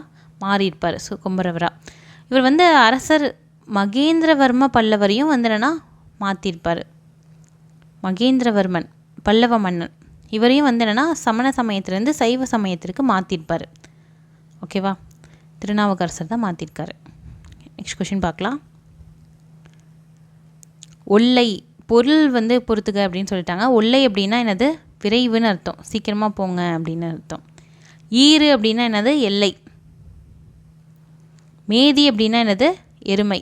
மாறியிருப்பார், கும்புறவரா. இவர் வந்து அரசர் மகேந்திரவர்ம பல்லவரையும் வந்து என்னென்னா மாற்றிருப்பார். மகேந்திரவர்மன் பல்லவ மன்னன், இவரையும் வந்து என்னென்னா சமண சமயத்திலேருந்து சைவ சமயத்திற்கு மாற்றிருப்பார். ஓகேவா, திருநாவுக்கரசர் தான் மாற்றிருக்காரு. நெக்ஸ்ட் கொஷின் பார்க்கலாம். ஒல்லை பொருள் வந்து பொறுத்துக்க அப்படின்னு சொல்லிட்டாங்க. ஒல்லை அப்படின்னா என்னது, விரைவுன்னு அர்த்தம், சீக்கிரமாக போங்க அப்படின்னு அர்த்தம். ஈறு அப்படின்னா என்னது, எல்லை. மேதி அப்படின்னா என்னது, எருமை.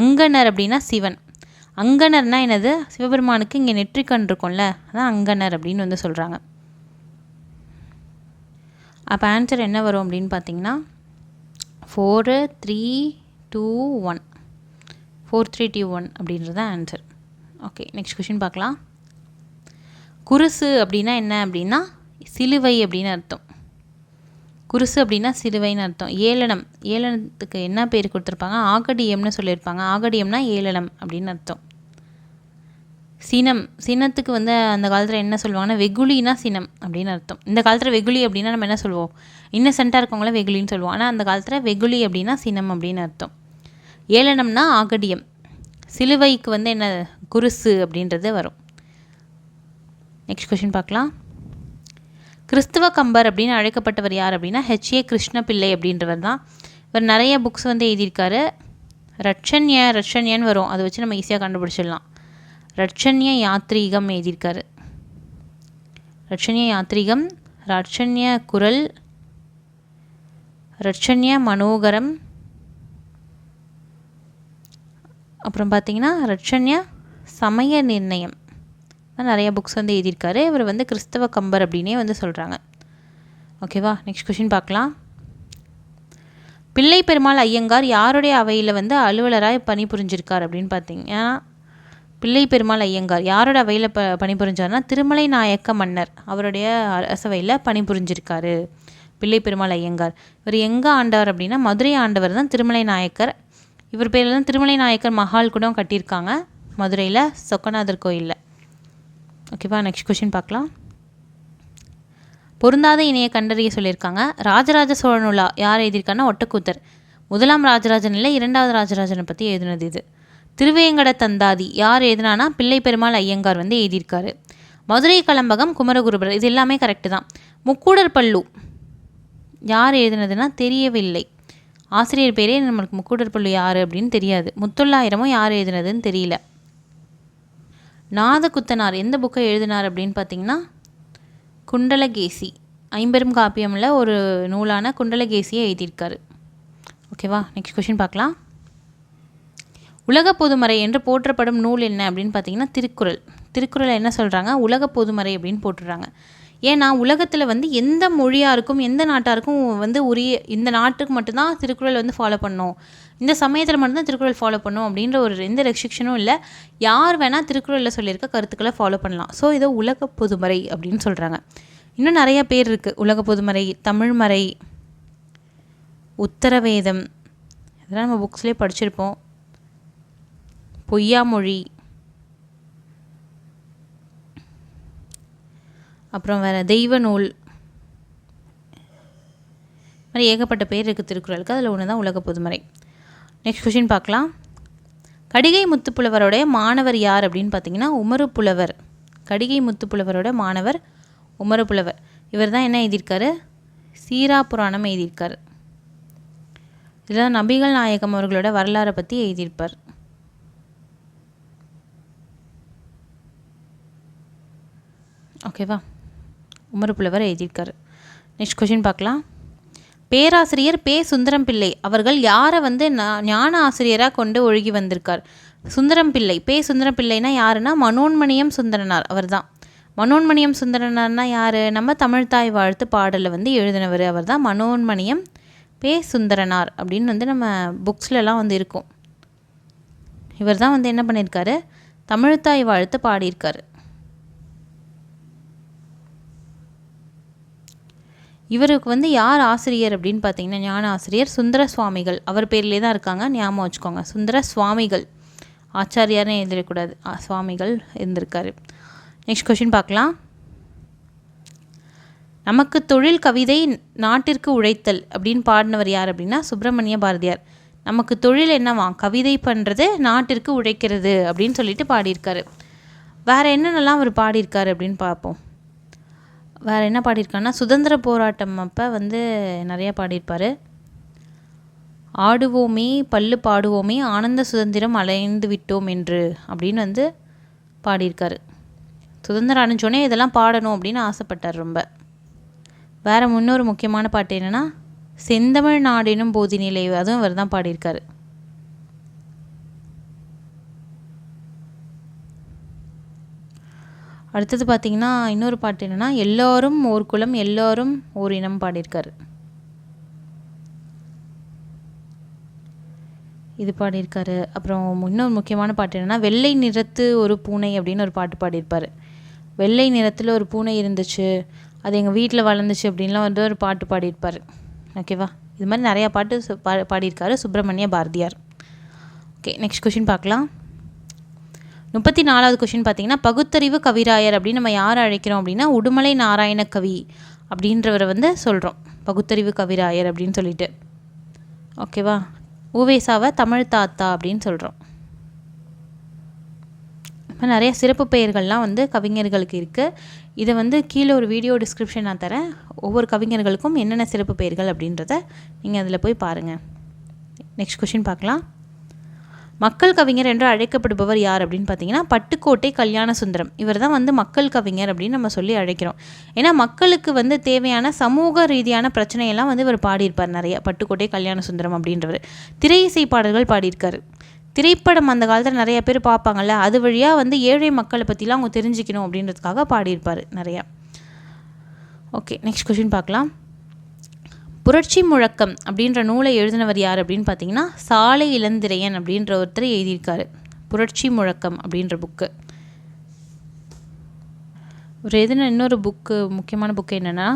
அங்கனர் அப்படின்னா சிவன். அங்கனர்னா என்னது, சிவபெருமானுக்கு இங்கே நெற்றிக்கண் இருக்கும்ல, அதான் அங்கனர் அப்படின்னு வந்து சொல்கிறாங்க. அப்போ ஆன்சர் என்ன வரும் அப்படின்னு பார்த்தீங்கன்னா 4 3 2 1 4 3 2 1 அப்படின்றது தான் ஆன்சர். ஓகே, நெக்ஸ்ட் கொஷின் பார்க்கலாம். குருசு அப்படின்னா என்ன அப்படின்னா சிலுவை அப்படின்னு அர்த்தம். குருசு அப்படின்னா சிலுவைன்னு அர்த்தம். ஏளனம், ஏளனத்துக்கு என்ன பேர் கொடுத்துருப்பாங்க, ஆகடியம்னு சொல்லியிருப்பாங்க. ஆகடியம்னா ஏளனம் அப்படின்னு அர்த்தம். சினம், சினத்துக்கு வந்து அந்த காலத்தில் என்ன சொல்லுவாங்கன்னா வெகுளினா சினம் அப்படின்னு அர்த்தம். இந்த காலத்தில் வெகுளி அப்படின்னா நம்ம என்ன சொல்லுவோம், இன்னசென்ட்டாக இருக்கவங்கள வெகுளின்னு சொல்லுவோம். ஆனால் அந்த காலத்தில் வெகுளி அப்படின்னா சினம் அப்படின்னு அர்த்தம். ஏளனம்னா ஆகடியம். சிலுவைக்கு வந்து என்ன, குருசு அப்படின்றது வரும். நெக்ஸ்ட் கொஷின் பார்க்கலாம். கிறிஸ்துவ கம்பர் அப்படின்னு அழைக்கப்பட்டவர் யார் அப்படின்னா H.A. கிருஷ்ணபிள்ளை அப்படின்றவர் தான். இவர் நிறைய புக்ஸ் வந்து எழுதியிருக்காரு. ரட்சண்யன்னு வரும், அதை வச்சு நம்ம ஈஸியாக கண்டுபிடிச்சிடலாம். ரட்சண்ய யாத்ரீகம் எழுதியிருக்காரு. ரட்சண்ய யாத்ரீகம், ரட்சண்ய குரல், ரட்சண்ய மனோகரம், அப்புறம் பார்த்திங்கன்னா ரட்சண்ய சமய நிர்ணயம், நிறைய புக்ஸ் வந்து எழுதியிருக்காரு. இவர் வந்து கிறிஸ்தவ கம்பர் அப்படின்னே வந்து சொல்கிறாங்க. ஓகேவா, நெக்ஸ்ட் கொஷின் பார்க்கலாம். பிள்ளை பெருமாள் ஐயங்கார் யாருடைய அவையில் வந்து அலுவலராக பணிபுரிஞ்சிருக்கார் அப்படின்னு பார்த்தீங்கன்னா பிள்ளை பெருமாள் ஐயங்கார் யாரோட அவையில் பணிபுரிஞ்சார்னா திருமலை நாயக்க மன்னர் அவருடைய அரசவையில் பணிபுரிஞ்சிருக்காரு பிள்ளை பெருமாள் ஐயங்கார். இவர் எங்கே ஆண்டவர் அப்படின்னா மதுரை ஆண்டவர் தான் திருமலை நாயக்கர். இவர் பேரில் தான் திருமலை நாயக்கர் மஹால் கூட கட்டியிருக்காங்க மதுரையில் சொக்கநாதர் கோயிலில். ஓகேவா, நெக்ஸ்ட் கொஷின் பார்க்கலாம். பொருந்தாத இணையை கண்டறிய சொல்லியிருக்காங்க. ராஜராஜ சோழனுலா யார் எழுதியிருக்காங்கன்னா ஒட்டக்கூத்தர். முதலாம் ராஜராஜன் இல்லை, இரண்டாவது ராஜராஜனை பற்றி எழுதினது இது. திருவேங்கட தந்தாதி யார் எழுதினானா பிள்ளை பெருமாள் ஐயங்கார் வந்து எழுதியிருக்காரு. மதுரை கலம்பகம் குமரகுருபரர், இது எல்லாமே கரெக்டு தான். முக்கூடர் பல்லு யார் எழுதினதுன்னா தெரியவில்லை. ஆசிரியர் பேரே நம்மளுக்கு முக்கூடர் பல்லு யார் அப்படின்னு தெரியாது. முத்தொள்ளாயிரமும் யார் எழுதினதுன்னு தெரியல. நாதகுத்தனார் எந்த புக்கை எழுதினார் அப்படின்னு பார்த்தீங்கன்னா குண்டலகேசி, ஐம்பெரும் காப்பியமில் ஒரு நூலான குண்டலகேசியை எழுதியிருக்காரு. ஓகேவா, நெக்ஸ்ட் கொஷின் பார்க்கலாம். உலக பொதுமறை என்று போற்றப்படும் நூல் என்ன அப்படின்னு பார்த்தீங்கன்னா திருக்குறள். திருக்குறளை என்ன சொல்கிறாங்க, உலக பொதுமறை அப்படின்னு போட்டுடுறாங்க. ஏன்னா உலகத்தில் வந்து எந்த மொழியாருக்கும் எந்த நாட்டாருக்கும் வந்து உரிய, இந்த நாட்டுக்கு மட்டும்தான் திருக்குறள் வந்து ஃபாலோ பண்ணணும், இந்த சமயத்தில் மட்டும்தான் திருக்குறள் ஃபாலோ பண்ணணும் அப்படின்ற ஒரு எந்த ரெஸ்ட்ரிக்ஷனும் இல்லை. யார் வேணால் திருக்குறளில் சொல்லியிருக்க கருத்துக்களை ஃபாலோ பண்ணலாம். ஸோ இதை உலக பொதுமறை அப்படின்னு சொல்கிறாங்க. இன்னும் நிறைய பேர் இருக்குது. உலக பொதுமறை, தமிழ்மறை, உத்தரவேதம், இதெல்லாம் நம்ம புக்ஸ்லேயே படிச்சிருப்போம். பொய்யாமொழி, அப்புறம் வேறு தெய்வ நூல், மாதிரி ஏகப்பட்ட பேர் இருக்குது திருக்குறளுக்கு. அதில் ஒன்று தான் உலக பொதுமறை. நெக்ஸ்ட் கொஷின் பார்க்கலாம். கடிகை முத்துப்புலவரோடைய மாணவர் யார் அப்படின்னு பார்த்தீங்கன்னா உமறுப்புலவர். கடிகை முத்துப்புலவரோட மாணவர் உமறுப்புலவர். இவர் தான் என்ன எழுதியிருக்காரு, சீரா புராணம் எழுதியிருக்காரு. இதில் நபிகள் நாயகம் அவர்களோட வரலாறை பற்றி எழுதியிருப்பார். ஓகேவா, உமறுப்புலவர் எழுதியிருக்காரு. நெக்ஸ்ட் கொஷின் பார்க்கலாம். பேராசிரியர் பே சுந்தரம் பிள்ளை அவர்கள் யாரை வந்து ஞான ஆசிரியராக கொண்டு ஒழுகி வந்திருக்கார். சுந்தரம் பிள்ளை, பே சுந்தரம் பிள்ளைனா யாருன்னா மனோன்மணியம் சுந்தரனார் அவர் தான். மனோன்மணியம் சுந்தரனார்னா யார்? நம்ம தமிழ்த்தாய் வாழ்த்து பாடலை வந்து எழுதினவர் அவர் தான் மனோன்மணியம் பே சுந்தரனார் அப்படின்னு வந்து நம்ம புக்ஸ்லலாம் வந்து இருக்கும். இவர் தான் வந்து என்ன பண்ணியிருக்காரு? தமிழ்த்தாய் வாழ்த்து பாடியிருக்காரு. இவருக்கு வந்து யார் ஆசிரியர் அப்படின்னு பார்த்தீங்கன்னா ஞான ஆசிரியர் சுந்தர சுவாமிகள். அவர் பேர்லேயே தான் இருக்காங்க, ஞாபகம் வச்சுக்கோங்க. சுந்தர சுவாமிகள், ஆச்சாரியார்னு எழுதிடக்கூடாது, சுவாமிகள் இருந்திருக்காரு. நெக்ஸ்ட் கொஷின் பார்க்கலாம். நமக்கு தொழில் கவிதை நாட்டிற்கு உழைத்தல் அப்படின்னு பாடினவர் யார் அப்படின்னா சுப்பிரமணிய பாரதியார். நமக்கு தொழில் என்னவா? கவிதை பண்ணுறது, நாட்டிற்கு உழைக்கிறது அப்படின்னு சொல்லிட்டு பாடியிருக்காரு. வேறு என்னென்னலாம் அவர் பாடியிருக்காரு அப்படின்னு பார்ப்போம். வேறு என்ன பாடியிருக்காருன்னா சுதந்திர போராட்டம் அப்போ வந்து நிறையா பாடியிருப்பார். ஆடுவோமே பல்லு பாடுவோமே ஆனந்த சுதந்திரம் அலைந்து விட்டோம் என்று அப்படின்னு வந்து பாடியிருக்காரு. சுதந்திரம் அடைஞ்சோடனே இதெல்லாம் பாடணும் அப்படின்னு ஆசைப்பட்டார் ரொம்ப. வேறு இன்னொரு முக்கியமான பாட்டு என்னென்னா செந்தமிழ் நாடெனும் போதினிலை, அதுவும் இவர் தான் பாடியிருக்காரு. அடுத்தது பார்த்திங்கன்னா இன்னொரு பாட்டு என்னென்னா எல்லோரும் ஓர் குலம் எல்லோரும் ஓர் இனம் பாடியிருக்காரு. இது பாடியிருக்காரு. அப்புறம் இன்னொரு முக்கியமான பாட்டு என்னென்னா வெள்ளை நிறத்து ஒரு பூனை அப்படின்னு ஒரு பாட்டு பாடியிருப்பார். வெள்ளை நிறத்தில் ஒரு பூனை இருந்துச்சு, அது எங்கள் வீட்டில் வளர்ந்துச்சு அப்படின்லாம் வந்து ஒரு பாட்டு பாடியிருப்பார். ஓகேவா? இது மாதிரி நிறையா பாட்டு பாடியிருக்காரு Subramania Bharathiyar. Okay, next question பார்க்கலாம். 34வது கொஷின் பார்த்தீங்கன்னா பகுத்தறிவு கவிராயர் அப்படின்னு நம்ம யாரை அழைக்கிறோம் அப்படின்னா உடுமலை நாராயண கவி அப்படின்றவரை வந்து சொல்கிறோம் பகுத்தறிவு கவிராயர் அப்படின்னு சொல்லிட்டு. ஓகேவா? உவேசாவை தமிழ் தாத்தா அப்படின்னு சொல்கிறோம். இப்போ நிறைய சிறப்பு பெயர்கள்லாம் வந்து கவிஞர்களுக்கு இருக்குது. இதை வந்து கீழே ஒரு வீடியோ டிஸ்கிரிப்ஷன் நான் தரேன். ஒவ்வொரு கவிஞர்களுக்கும் என்னென்ன சிறப்பு பெயர்கள் அப்படின்றத நீங்கள் அதில் போய் பாருங்கள். நெக்ஸ்ட் கொஷின் பார்க்கலாம். மக்கள் கவிஞர் என்று அழைக்கப்படுபவர் யார் அப்படின்னு பார்த்தீங்கன்னா பட்டுக்கோட்டை கல்யாண சுந்தரம். இவர் தான் வந்து மக்கள் கவிஞர் அப்படின்னு நம்ம சொல்லி அழைக்கிறோம். ஏன்னா மக்களுக்கு வந்து தேவையான சமூக ரீதியான பிரச்சனையெல்லாம் வந்து இவர் பாடியிருப்பார் நிறைய. பட்டுக்கோட்டை கல்யாண சுந்தரம் அப்படின்றவர் திரை இசை பாடல்கள் பாடியிருக்காரு. திரைப்படம் அந்த காலத்தில் நிறைய பேர் பார்ப்பாங்கள்ல, அது வழியாக வந்து ஏழை மக்களை பற்றிலாம் அவங்க தெரிஞ்சுக்கணும் அப்படின்றதுக்காக பாடியிருப்பார் நிறையா. ஓகே, நெக்ஸ்ட் கொஷின் பார்க்கலாம். புரட்சி முழக்கம் அப்படின்ற நூலை எழுதினவர் யார் அப்படின்னு பார்த்தீங்கன்னா சாலை இளந்திரையன் அப்படின்ற ஒருத்தர் எழுதியிருக்காரு. புரட்சி முழக்கம் அப்படின்ற புக்கு. ஒரு எழுதின இன்னொரு புக்கு, முக்கியமான புக்கு என்னென்னா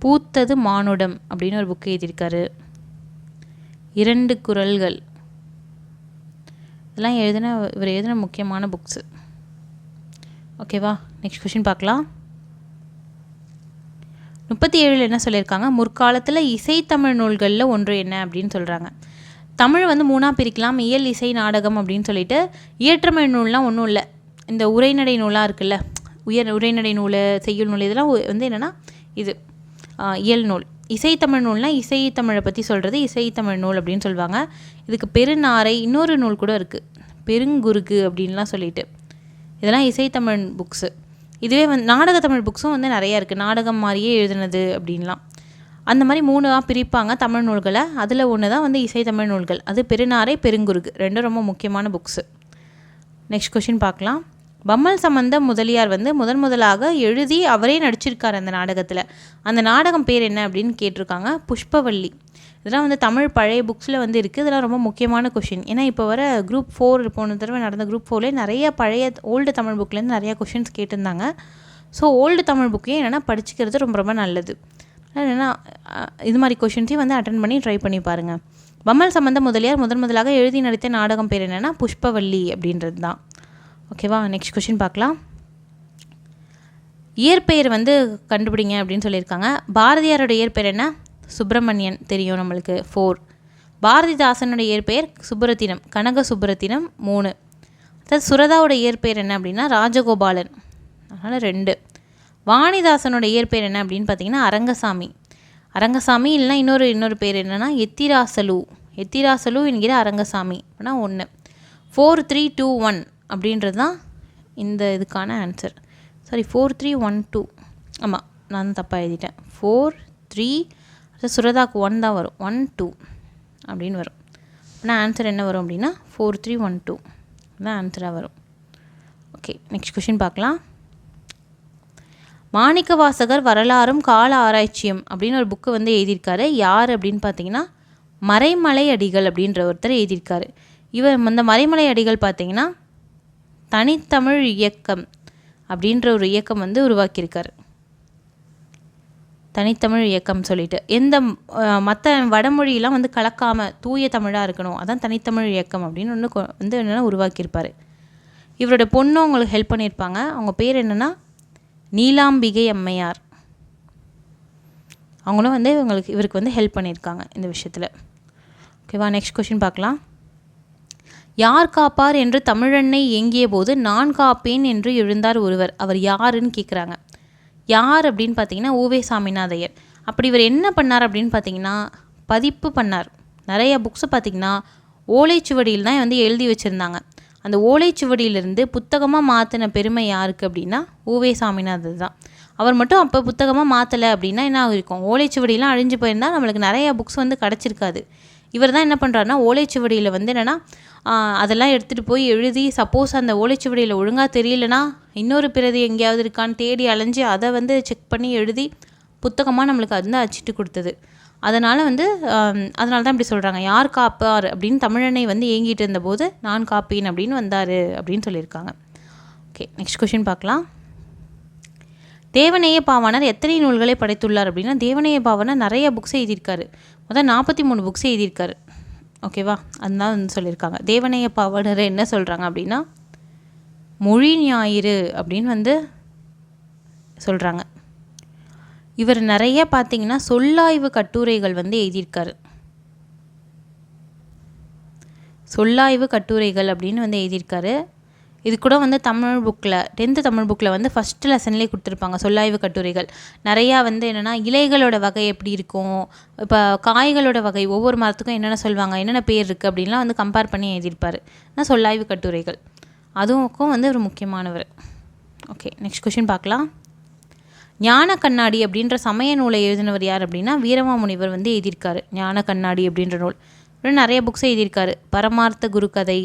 பூத்தது மானுடம் அப்படின்னு ஒரு புக்கு எழுதியிருக்காரு. 2 குறள்கள், இதெல்லாம் இவர் எழுதின முக்கியமான புக்ஸு. ஓகேவா? நெக்ஸ்ட் கொஷின் பார்க்கலாம். 37 என்ன சொல்லியிருக்காங்க? முற்காலத்தில் இசைத்தமிழ் நூல்களில் ஒன்று என்ன அப்படின்னு சொல்கிறாங்க. தமிழ் வந்து 3ஆக பிரிக்கலாம், இயல் இசை நாடகம் அப்படின்னு சொல்லிட்டு. இயற்றமிழ் நூல்லாம் ஒன்றும் இல்லை, இந்த உரைநடை நூலாக இருக்குல்ல, உரைநடை நூல், செய்யுள் நூல், இதெல்லாம் வந்து என்னென்னா இது இயல் நூல். இசைத்தமிழ் நூல்னால் இசைத்தமிழை பற்றி சொல்கிறது இசைத்தமிழ் நூல் அப்படின்னு சொல்லுவாங்க. இதுக்கு பெருநாரை இன்னொரு நூல் கூட இருக்குது, பெருங்குறுகு அப்படின்லாம் சொல்லிட்டு. இதெல்லாம் இசைத்தமிழ் புக்ஸு. இதுவே வந்து நாடக தமிழ் புக்ஸும் வந்து நிறையா இருக்குது, நாடகம் மாதிரியே எழுதுனது அப்படின்லாம். அந்த மாதிரி 3ஆக பிரிப்பாங்க தமிழ் நூல்களை. அதில் ஒன்று தான் வந்து இசைத்தமிழ் நூல்கள். அது பெருநாரை, பெருங்குறுகு, ரெண்டும் ரொம்ப முக்கியமான புக்ஸு. நெக்ஸ்ட் கொஷின் பார்க்கலாம். பம்மல் சம்பந்த முதலியார் வந்து முதலாக எழுதி அவரே நடிச்சிருக்கார் அந்த நாடகத்தில். அந்த நாடகம் பேர் என்ன அப்படின்னு கேட்டிருக்காங்க. புஷ்பவல்லி. இதெல்லாம் வந்து தமிழ் பழைய புக்ஸில் வந்து இருக்குது. இதெல்லாம் ரொம்ப முக்கியமான கொஷின். ஏன்னா இப்போ வர குரூப் 4 போன தடவை நடந்த குரூப் 4லே நிறைய பழைய ஓல்டு தமிழ் புக்லேருந்து நிறையா கொஷின்ஸ் கேட்டிருந்தாங்க. ஸோ ஓல்டு தமிழ் புக்கையும் என்னென்னா படிச்சுக்கிறது ரொம்ப ரொம்ப நல்லது. என்னென்னா இது மாதிரி கொஷின்ஸையும் வந்து அட்டன் பண்ணி ட்ரை பண்ணி பாருங்கள். பம்மல் சம்பந்த முதலியார் முதலாக எழுதி நடித்த நாடகம் பேர் என்னென்னா புஷ்பவல்லி அப்படின்றது தான். ஓகேவா? நெக்ஸ்ட் கொஷின் பார்க்கலாம். இயற்பெயர் வந்து கண்டுபிடிங்க அப்படின்னு சொல்லியிருக்காங்க. பாரதியாரோட இயற்பெயர் என்ன? சுப்பிரமணியன், தெரியும் நம்மளுக்கு. 4. பாரதிதாசனோட இயற்பெயர் சுப்புரத்தினம், கனக சுப்புரத்தினம். 3. அதாவது சுரதாவோட இயற்பெயர் என்ன அப்படின்னா ராஜகோபாலன், அதனால் 2. வாணிதாசனோட இயற்பெயர் என்ன அப்படின்னு பார்த்தீங்கன்னா அரங்கசாமி இல்லைனா இன்னொரு பேர் என்னென்னா எத்திராசலு என்கிற அரங்கசாமி அப்படின்னா 1. 4 3 2 1 அப்படின்றது தான் இந்த இதுக்கான ஆன்சர். சாரி, 4 3 1 2. ஆமாம், நான் தப்பாக எழுதிட்டேன். 4 3, அது சுரதாக்கு 1 தான் வரும், 1 2 அப்படின்னு வரும். ஆனால் ஆன்சர் என்ன வரும் அப்படின்னா 4 3 1 2 தான் ஆன்சராக வரும். ஓகே, நெக்ஸ்ட் கொஷின் பார்க்கலாம். மாணிக்கவாசகர் வரலாறும் கால ஆராய்ச்சியும் அப்படின்னு ஒரு புக்கு வந்து எழுதியிருக்காரு. யார் அப்படின்னு பார்த்தீங்கன்னா மறைமலை அடிகள் அப்படின்ற ஒருத்தர் எழுதியிருக்காரு. இவர் இந்த மறைமலை அடிகள் பார்த்தீங்கன்னா தனித்தமிழ் இயக்கம் அப்படின்ற ஒரு இயக்கம் வந்து உருவாக்கியிருக்காரு. தனித்தமிழ் இயக்கம் சொல்லிட்டு எந்த மற்ற வடமொழியெலாம் வந்து கலக்காமல் தூய தமிழாக இருக்கணும், அதான் தனித்தமிழ் இயக்கம் அப்படின்னு ஒன்று வந்து என்னென்னா உருவாக்கியிருப்பார். இவரோட பொண்ணும் அவங்களுக்கு ஹெல்ப் பண்ணியிருப்பாங்க. அவங்க பேர் என்னென்னா நீலாம்பிகை அம்மையார். அவங்களும் வந்து இவருக்கு வந்து ஹெல்ப் பண்ணியிருக்காங்க இந்த விஷயத்தில். ஓகேவா, நெக்ஸ்ட் கொஷின் பார்க்கலாம். யார் காப்பார் என்று தமிழன்னை ஏங்கிய போது நான் காப்பேன் என்று எழுந்தார் ஒருவர், அவர் யாருன்னு கேட்குறாங்க. யார் அப்படின்னு பார்த்தீங்கன்னா உவே சாமிநாதையர். அப்படி இவர் என்ன பண்ணார் அப்படின்னு பார்த்தீங்கன்னா பதிப்பு பண்ணார். நிறைய புக்ஸை பார்த்திங்கன்னா ஓலைச்சுவடியில் தான் வந்து எழுதி வச்சுருந்தாங்க. அந்த ஓலைச்சுவடியிலிருந்து புத்தகமாக மாற்றின பெருமை யாருக்கு அப்படின்னா உவே சாமிநாதர் தான். அவர் மட்டும் அப்போ புத்தகமாக மாற்றலை அப்படின்னா என்ன இருக்கும், ஓலைச்சுவடியெலாம் அழிஞ்சு போயிருந்தால் நம்மளுக்கு நிறையா புக்ஸ் வந்து கிடச்சிருக்காது. இவர் தான் என்ன பண்ணுறாருனா ஓலைச்சுவடியில் வந்து என்னென்னா அதெல்லாம் எடுத்துகிட்டு போய் எழுதி, சப்போஸ் அந்த ஓலைச்சுவடியில் ஒழுங்காக தெரியலனா இன்னொரு பிரதி எங்கேயாவது இருக்கான்னு தேடி அலைஞ்சு அதை வந்து செக் பண்ணி எழுதி புத்தகமாக நம்மளுக்கு அது வந்து அச்சிட்டு கொடுத்தது. அதனால் வந்து அதனால தான் இப்படி சொல்கிறாங்க, யார் காப்பார் அப்படின்னு தமிழனை வந்து ஏங்கிட்டு இருந்தபோது நான் காப்பேன் அப்படின்னு வந்தார் அப்படின்னு சொல்லியிருக்காங்க. ஓகே, நெக்ஸ்ட் கொஷின் பார்க்கலாம். தேவநேய பாவாணர் எத்தனை நூல்களை படைத்துள்ளார் அப்படின்னா தேவநேய பாவாணர் நிறைய புக்ஸ் எழுதியிருக்காரு. மொத்தம் 43 புக்ஸ் எழுதியிருக்காரு. ஓகேவா, அதுதான் வந்து சொல்லியிருக்காங்க. தேவநேய பாவாணர் என்ன சொல்கிறாங்க அப்படின்னா மொழி ஞாயிறு அப்படின்னு வந்து சொல்கிறாங்க. இவர் நிறைய பார்த்திங்கன்னா சொல்லாய்வு கட்டுரைகள் வந்து எழுதியிருக்காரு. சொல்லாய்வு கட்டுரைகள் அப்படின்னு வந்து எழுதியிருக்காரு. இது கூட வந்து தமிழ் புக்கில் 10th தமிழ் புக்கில் வந்து ஃபஸ்ட்டு லெசன்லேயே கொடுத்துருப்பாங்க சொல்லாய்வு கட்டுரைகள். நிறையா வந்து என்னென்னா இலைகளோட வகை எப்படி இருக்கும், இப்போ காய்களோட வகை ஒவ்வொரு மரத்துக்கும் என்னென்ன சொல்லுவாங்க, என்னென்ன பேர் இருக்குது அப்படின்லாம் வந்து கம்பேர் பண்ணி எழுதியிருப்பார். ஆனால் சொல்லாய்வு கட்டுரைகள் அதுவும் வந்து ஒரு முக்கியமானவர். ஓகே, நெக்ஸ்ட் கொஷின் பார்க்கலாம். ஞான கண்ணாடி அப்படின்ற சமய நூலை எழுதினவர் யார் அப்படின்னா வீரமாமுனிவர் வந்து எழுதியிருக்காரு. ஞான கண்ணாடி அப்படின்ற நூல். இன்னும் நிறைய புக்ஸ் எழுதியிருக்காரு. பரமார்த்த குரு கதை,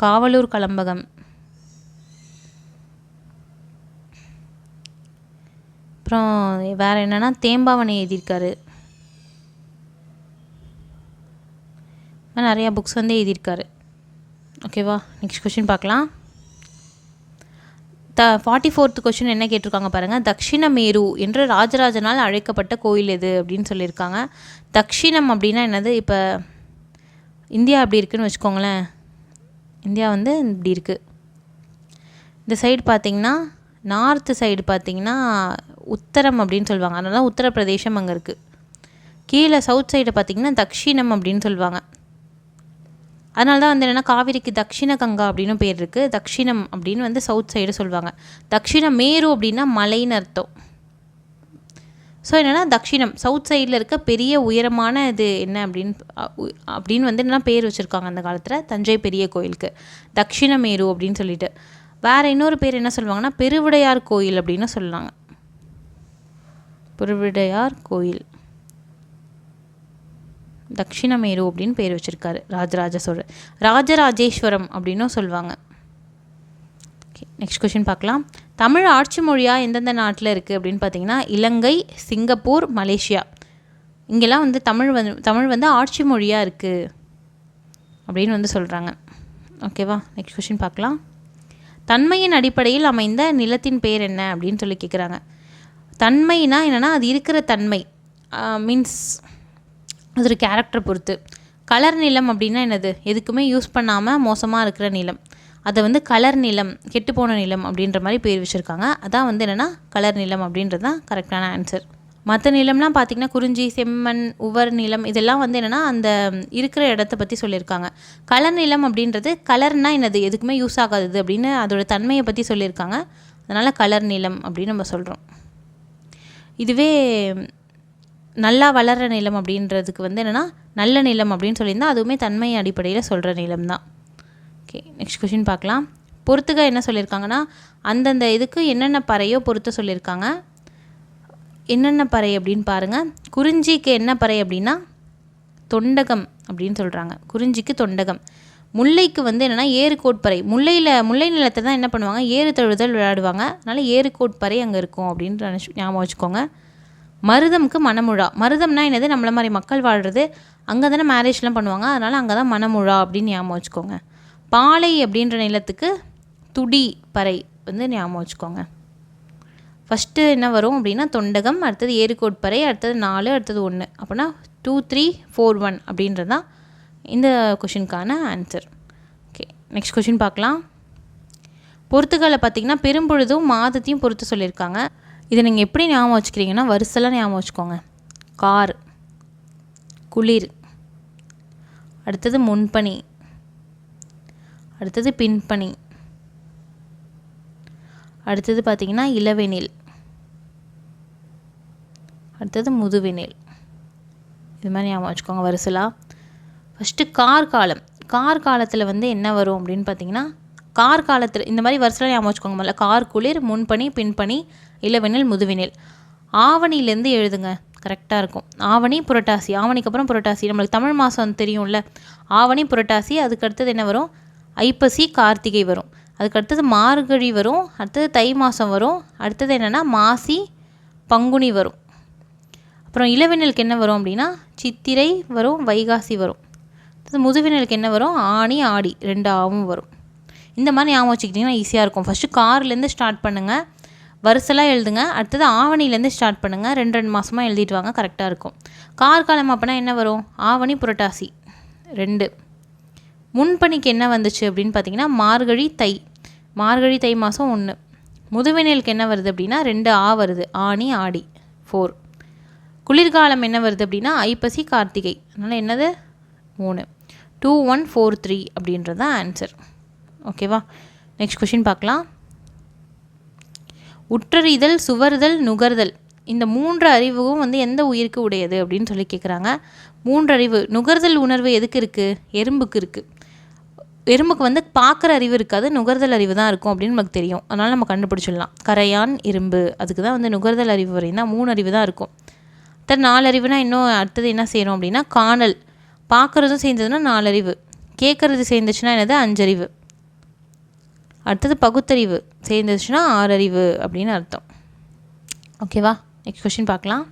காவலூர் கலம்பகம், அப்புறம் வேறு என்னென்னா தேம்பாவனை எழுதியிருக்காரு. நிறையா புக்ஸ் வந்து எழுதியிருக்காரு. ஓகேவா, நெக்ஸ்ட் கொஷின் பார்க்கலாம். 44th கொஷின் என்ன கேட்டிருக்காங்க பாருங்கள். தக்ஷிணமேரு என்று ராஜராஜனால் அழைக்கப்பட்ட கோயில் எது அப்படின்னு சொல்லியிருக்காங்க. தக்ஷிணம் அப்படின்னா என்னது, இப்போ இந்தியா அப்படி இருக்குதுன்னு வச்சுக்கோங்களேன். இந்தியா வந்து இப்படி இருக்குது. இந்த சைடு பார்த்திங்கன்னா நார்த்து சைடு பார்த்திங்கன்னா உத்தரம் அப்படின்னு சொல்லுவாங்க. அதனால தான் உத்தரப்பிரதேசம் அங்கே இருக்குது. கீழே சவுத் சைடு பார்த்திங்கன்னா தக்ஷிணம் அப்படின்னு சொல்லுவாங்க. அதனால தான் வந்து என்னென்னா காவிரிக்கு தக்ஷிண கங்கா அப்படின்னு பேர் இருக்குது. தக்ஷிணம் அப்படின்னு வந்து சவுத் சைடு சொல்லுவாங்க. தக்ஷிண மேரு அப்படின்னா மலைன்னு அர்த்தம். ஸோ என்னென்னா தக்ஷிணம் சவுத் சைடில் இருக்க பெரிய உயரமான இது என்ன அப்படின்னு வந்து என்னென்னா பேர் வச்சுருக்காங்க அந்த காலத்தில் தஞ்சை பெரிய கோயிலுக்கு தக்ஷிண மேரு அப்படின்னு சொல்லிட்டு. வேறு இன்னொரு பேர் என்ன சொல்லுவாங்கன்னா பெருவுடையார் கோயில் அப்படின்னு சொல்லாங்க. பெருவுடையார் கோயில் தக்ஷிணமேரு அப்படின்னு பேர் வச்சுருக்காரு ராஜராஜ சோழர். ராஜராஜேஸ்வரம் அப்படின்னும் சொல்லுவாங்க. ஓகே, நெக்ஸ்ட் கொஷின் பார்க்கலாம். தமிழ் ஆட்சி மொழியாக எந்தெந்த நாட்டில் இருக்குது அப்படின்னு பார்த்தீங்கன்னா இலங்கை, சிங்கப்பூர், மலேசியா. இங்கெல்லாம் வந்து தமிழ் வந்து ஆட்சி மொழியாக இருக்குது அப்படின்னு வந்து சொல்கிறாங்க. ஓகேவா, நெக்ஸ்ட் கொஷின் பார்க்கலாம். தன்மையின் அடிப்படையில் அமைந்த நிலத்தின் பேர் என்ன அப்படின்னு சொல்லி கேட்குறாங்க. தன்மைனா என்னென்னா அது இருக்கிற தன்மை, மீன்ஸ் அது ஒரு கேரக்டரை பொறுத்து. கலர் நிலம் அப்படின்னா என்னது, எதுக்குமே யூஸ் பண்ணாமல் மோசமாக இருக்கிற நிலம், அதை வந்து கலர் நிலம், கெட்டுப்போன நிலம் அப்படின்ற மாதிரி பேர் வச்சுருக்காங்க. அதான் வந்து என்னென்னா கலர் நிலம் அப்படின்றது தான் கரெக்டான ஆன்சர். மற்ற நிலம்லாம் பார்த்திங்கன்னா குறிஞ்சி, செம்மண், உவர் நிலம் இதெல்லாம் வந்து என்னென்னா அந்த இருக்கிற இடத்த பற்றி சொல்லியிருக்காங்க. கலர் நிலம் அப்படின்றது கலர்னால் என்னது, எதுக்குமே யூஸ் ஆகாதது அப்படின்னு அதோட தன்மையை பற்றி சொல்லியிருக்காங்க. அதனால் கலர் நிலம் அப்படின்னு நம்ம சொல்கிறோம். இதுவே நல்லா வளர்கிற நிலம் அப்படின்றதுக்கு வந்து என்னென்னா நல்ல நிலம் அப்படின்னு சொல்லியிருந்தால் அதுவுமே தன்மை அடிப்படையில் சொல்கிற நிலம் தான். ஓகே, நெக்ஸ்ட் கொஷின் பார்க்கலாம். பொறுத்துக என்ன சொல்லியிருக்காங்கன்னா அந்தந்த இதுக்கு என்னென்ன பறையோ பொறுத்து சொல்லியிருக்காங்க. என்னென்ன பறை அப்படின்னு பாருங்கள். குறிஞ்சிக்கு என்ன பறை அப்படின்னா தொண்டகம் அப்படின்னு சொல்கிறாங்க. குறிஞ்சிக்கு தொண்டகம். முல்லைக்கு வந்து என்னென்னா ஏறுகோட்பறை. முல்லை நிலத்தை தான் என்ன பண்ணுவாங்க, ஏறு தழுவுதல் விளையாடுவாங்க. அதனால் ஏறுகோட்பறை அங்கே இருக்கும் அப்படின்னு ஞாபகம் வச்சுக்கோங்க. மருதம்க்கு மணமுழா. மருதம்னா என்னது, நம்மள மாதிரி மக்கள் வாழ்கிறது. அங்கே தானே மேரேஜ்லாம் பண்ணுவாங்க, அதனால் அங்கே தான் மணமுழா அப்படின்னு ஞாபகம் வச்சுக்கோங்க. பாலை அப்படின்ற நிலத்துக்கு துடி பறை வந்து ஞாபகம் வச்சுக்கோங்க. ஃபஸ்ட்டு என்ன வரும் அப்படின்னா தொண்டகம், அடுத்தது ஏறுகோட்பறை, அடுத்தது 4, அடுத்தது 1. அப்படின்னா 2, 3, 4, 1 அப்படின்றது தான் இந்த கொஷினுக்கான ஆன்சர். ஓகே, நெக்ஸ்ட் கொஷின் பார்க்கலாம். பொறுத்துக்களை பார்த்திங்கன்னா பெரும்பொழுதும் மாதத்தையும் பொறுத்து சொல்லியிருக்காங்க. இதை நீங்கள் எப்படி ஞாபகம் வச்சுக்கிறீங்கன்னா வரிசைலாம் ஞாபகம் வச்சுக்கோங்க. கார், குளிர், அடுத்தது முன்பனி, அடுத்தது பின்பனி, அடுத்தது பார்த்திங்கன்னா இளவெனில், அடுத்தது முதுவெனில். இது மாதிரி ஞாபகம் வச்சுக்கோங்க வரிசலாக. ஃபஸ்ட்டு கார்காலம். கார்காலத்தில் வந்து என்ன வரும் அப்படின்னு பார்த்தீங்கன்னா, கார்காலத்தில் இந்த மாதிரி வரிசலாக ஞாபகம் வச்சுக்கோங்க. முதல்ல கார், குளிர், முன்பனி, பின்பனி, இளவெனில், முதுவெனில். ஆவணிலேருந்து எழுதுங்க, கரெக்டாக இருக்கும். ஆவணி, புரட்டாசி. ஆவணிக்கு அப்புறம் புரட்டாசி. நம்மளுக்கு தமிழ் மாதம் தெரியும்ல, ஆவணி, புரட்டாசி. அதுக்கடுத்தது என்ன வரும், ஐப்பசி, கார்த்திகை வரும். அதுக்கடுத்தது மார்கழி வரும். அடுத்தது தை மாதம் வரும். அடுத்தது என்னென்னா மாசி, பங்குனி வரும். அப்புறம் இளவெனிலுக்கு என்ன வரும் அப்படின்னா சித்திரை வரும், வைகாசி வரும். அடுத்தது முதுவெனிலுக்கு என்ன வரும், ஆனி, ஆடி, 2 ஆவும் வரும். இந்த மாதிரி ஞாபகம் வச்சுக்கிட்டிங்கன்னா ஈஸியாக இருக்கும். ஃபஸ்ட்டு கார்லேருந்து ஸ்டார்ட் பண்ணுங்கள், வரிசலாக எழுதுங்க. அடுத்தது ஆவணிலேருந்து ஸ்டார்ட் பண்ணுங்கள், 2 மாதமாக எழுதிட்டு வாங்க, கரெக்டாக இருக்கும். கார்காலம் அப்போனா என்ன வரும், ஆவணி, புரட்டாசி 2. முன்பனிக்கு என்ன வந்துச்சு அப்படின்னு பார்த்தீங்கன்னா மார்கழி, தை. மார்கழி, தை மாதம் 1. முதுவெனிலுக்கு என்ன வருது அப்படின்னா 2 ஆ வருது, ஆனி, ஆடி 4. குளிர்காலம் என்ன வருது அப்படின்னா ஐப்பசி, கார்த்திகை. அதனால் என்னது 3. 2, 1, 4, 3 அப்படின்றது தான் ஆன்சர். ஓகேவா, நெக்ஸ்ட் கொஷின் பார்க்கலாம். உற்றறிதல், சுவர்தல், நுகர்தல், இந்த 3 அறிவும் வந்து எந்த உயிருக்கு உடையது அப்படின்னு சொல்லி கேட்குறாங்க. 3 அறிவு. நுகர்தல் உணர்வு எதுக்கு இருக்குது, எறும்புக்கு இருக்குது. எறும்புக்கு வந்து பார்க்குற அறிவு இருக்காது, நுகர்தல் அறிவு தான் இருக்கும் அப்படின்னு நமக்கு தெரியும். அதனால் நம்ம கண்டுபிடிச்சிடலாம். கரையான், இரும்பு, அதுக்கு தான் வந்து நுகர்தல் அறிவு வரையும் தான் 3 அறிவு தான் இருக்கும். 4 அறிவுனா இன்னும் அடுத்தது என்ன செய்யணும் அப்படின்னா காணல். பார்க்குறதும் சேர்ந்ததுன்னா 4 அறிவு. கேட்குறது சேர்ந்துச்சுன்னா என்னது 5 அறிவு. அடுத்தது பகுத்தறிவு சேர்ந்துச்சுன்னா 6 அறிவு அப்படின்னு அர்த்தம். ஓகேவா, நெக்ஸ்ட் கொஷின் பார்க்கலாம்.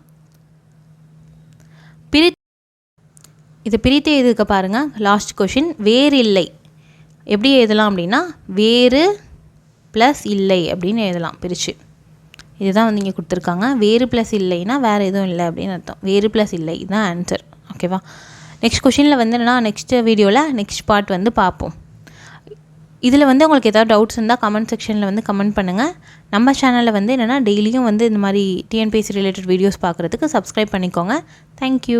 இதை பிரித்து எழுதுக்க பாருங்கள். Last question. வேறு இல்லை எப்படி எழுதலாம் அப்படின்னா வேறு ப்ளஸ் இல்லை அப்படின்னு எழுதலாம் பிரித்து. இதுதான் வந்து இங்கே கொடுத்துருக்காங்க. வேறு ப்ளஸ் இல்லைன்னா வேறு எதுவும் இல்லை அப்படின்னு அர்த்தம். வேறு ப்ளஸ் இல்லை இதுதான் ஆன்சர். ஓகேவா, நெக்ஸ்ட் கொஷினில் வந்து என்னென்னா நெக்ஸ்ட் வீடியோவில் நெக்ஸ்ட் பார்ட் வந்து பார்ப்போம். இதில் வந்து உங்களுக்கு ஏதாவது டவுட்ஸ் இருந்தால் கமெண்ட் செக்ஷனில் வந்து கமெண்ட் பண்ணுங்கள். நம்ம சேனலில் வந்து என்னென்னா டெய்லியும் வந்து இந்த மாதிரி டிஎன்பிஎஸ்சி ரிலேட்டட் வீடியோஸ் பார்க்குறதுக்கு சப்ஸ்கிரைப் பண்ணிக்கோங்க. தேங்க்யூ.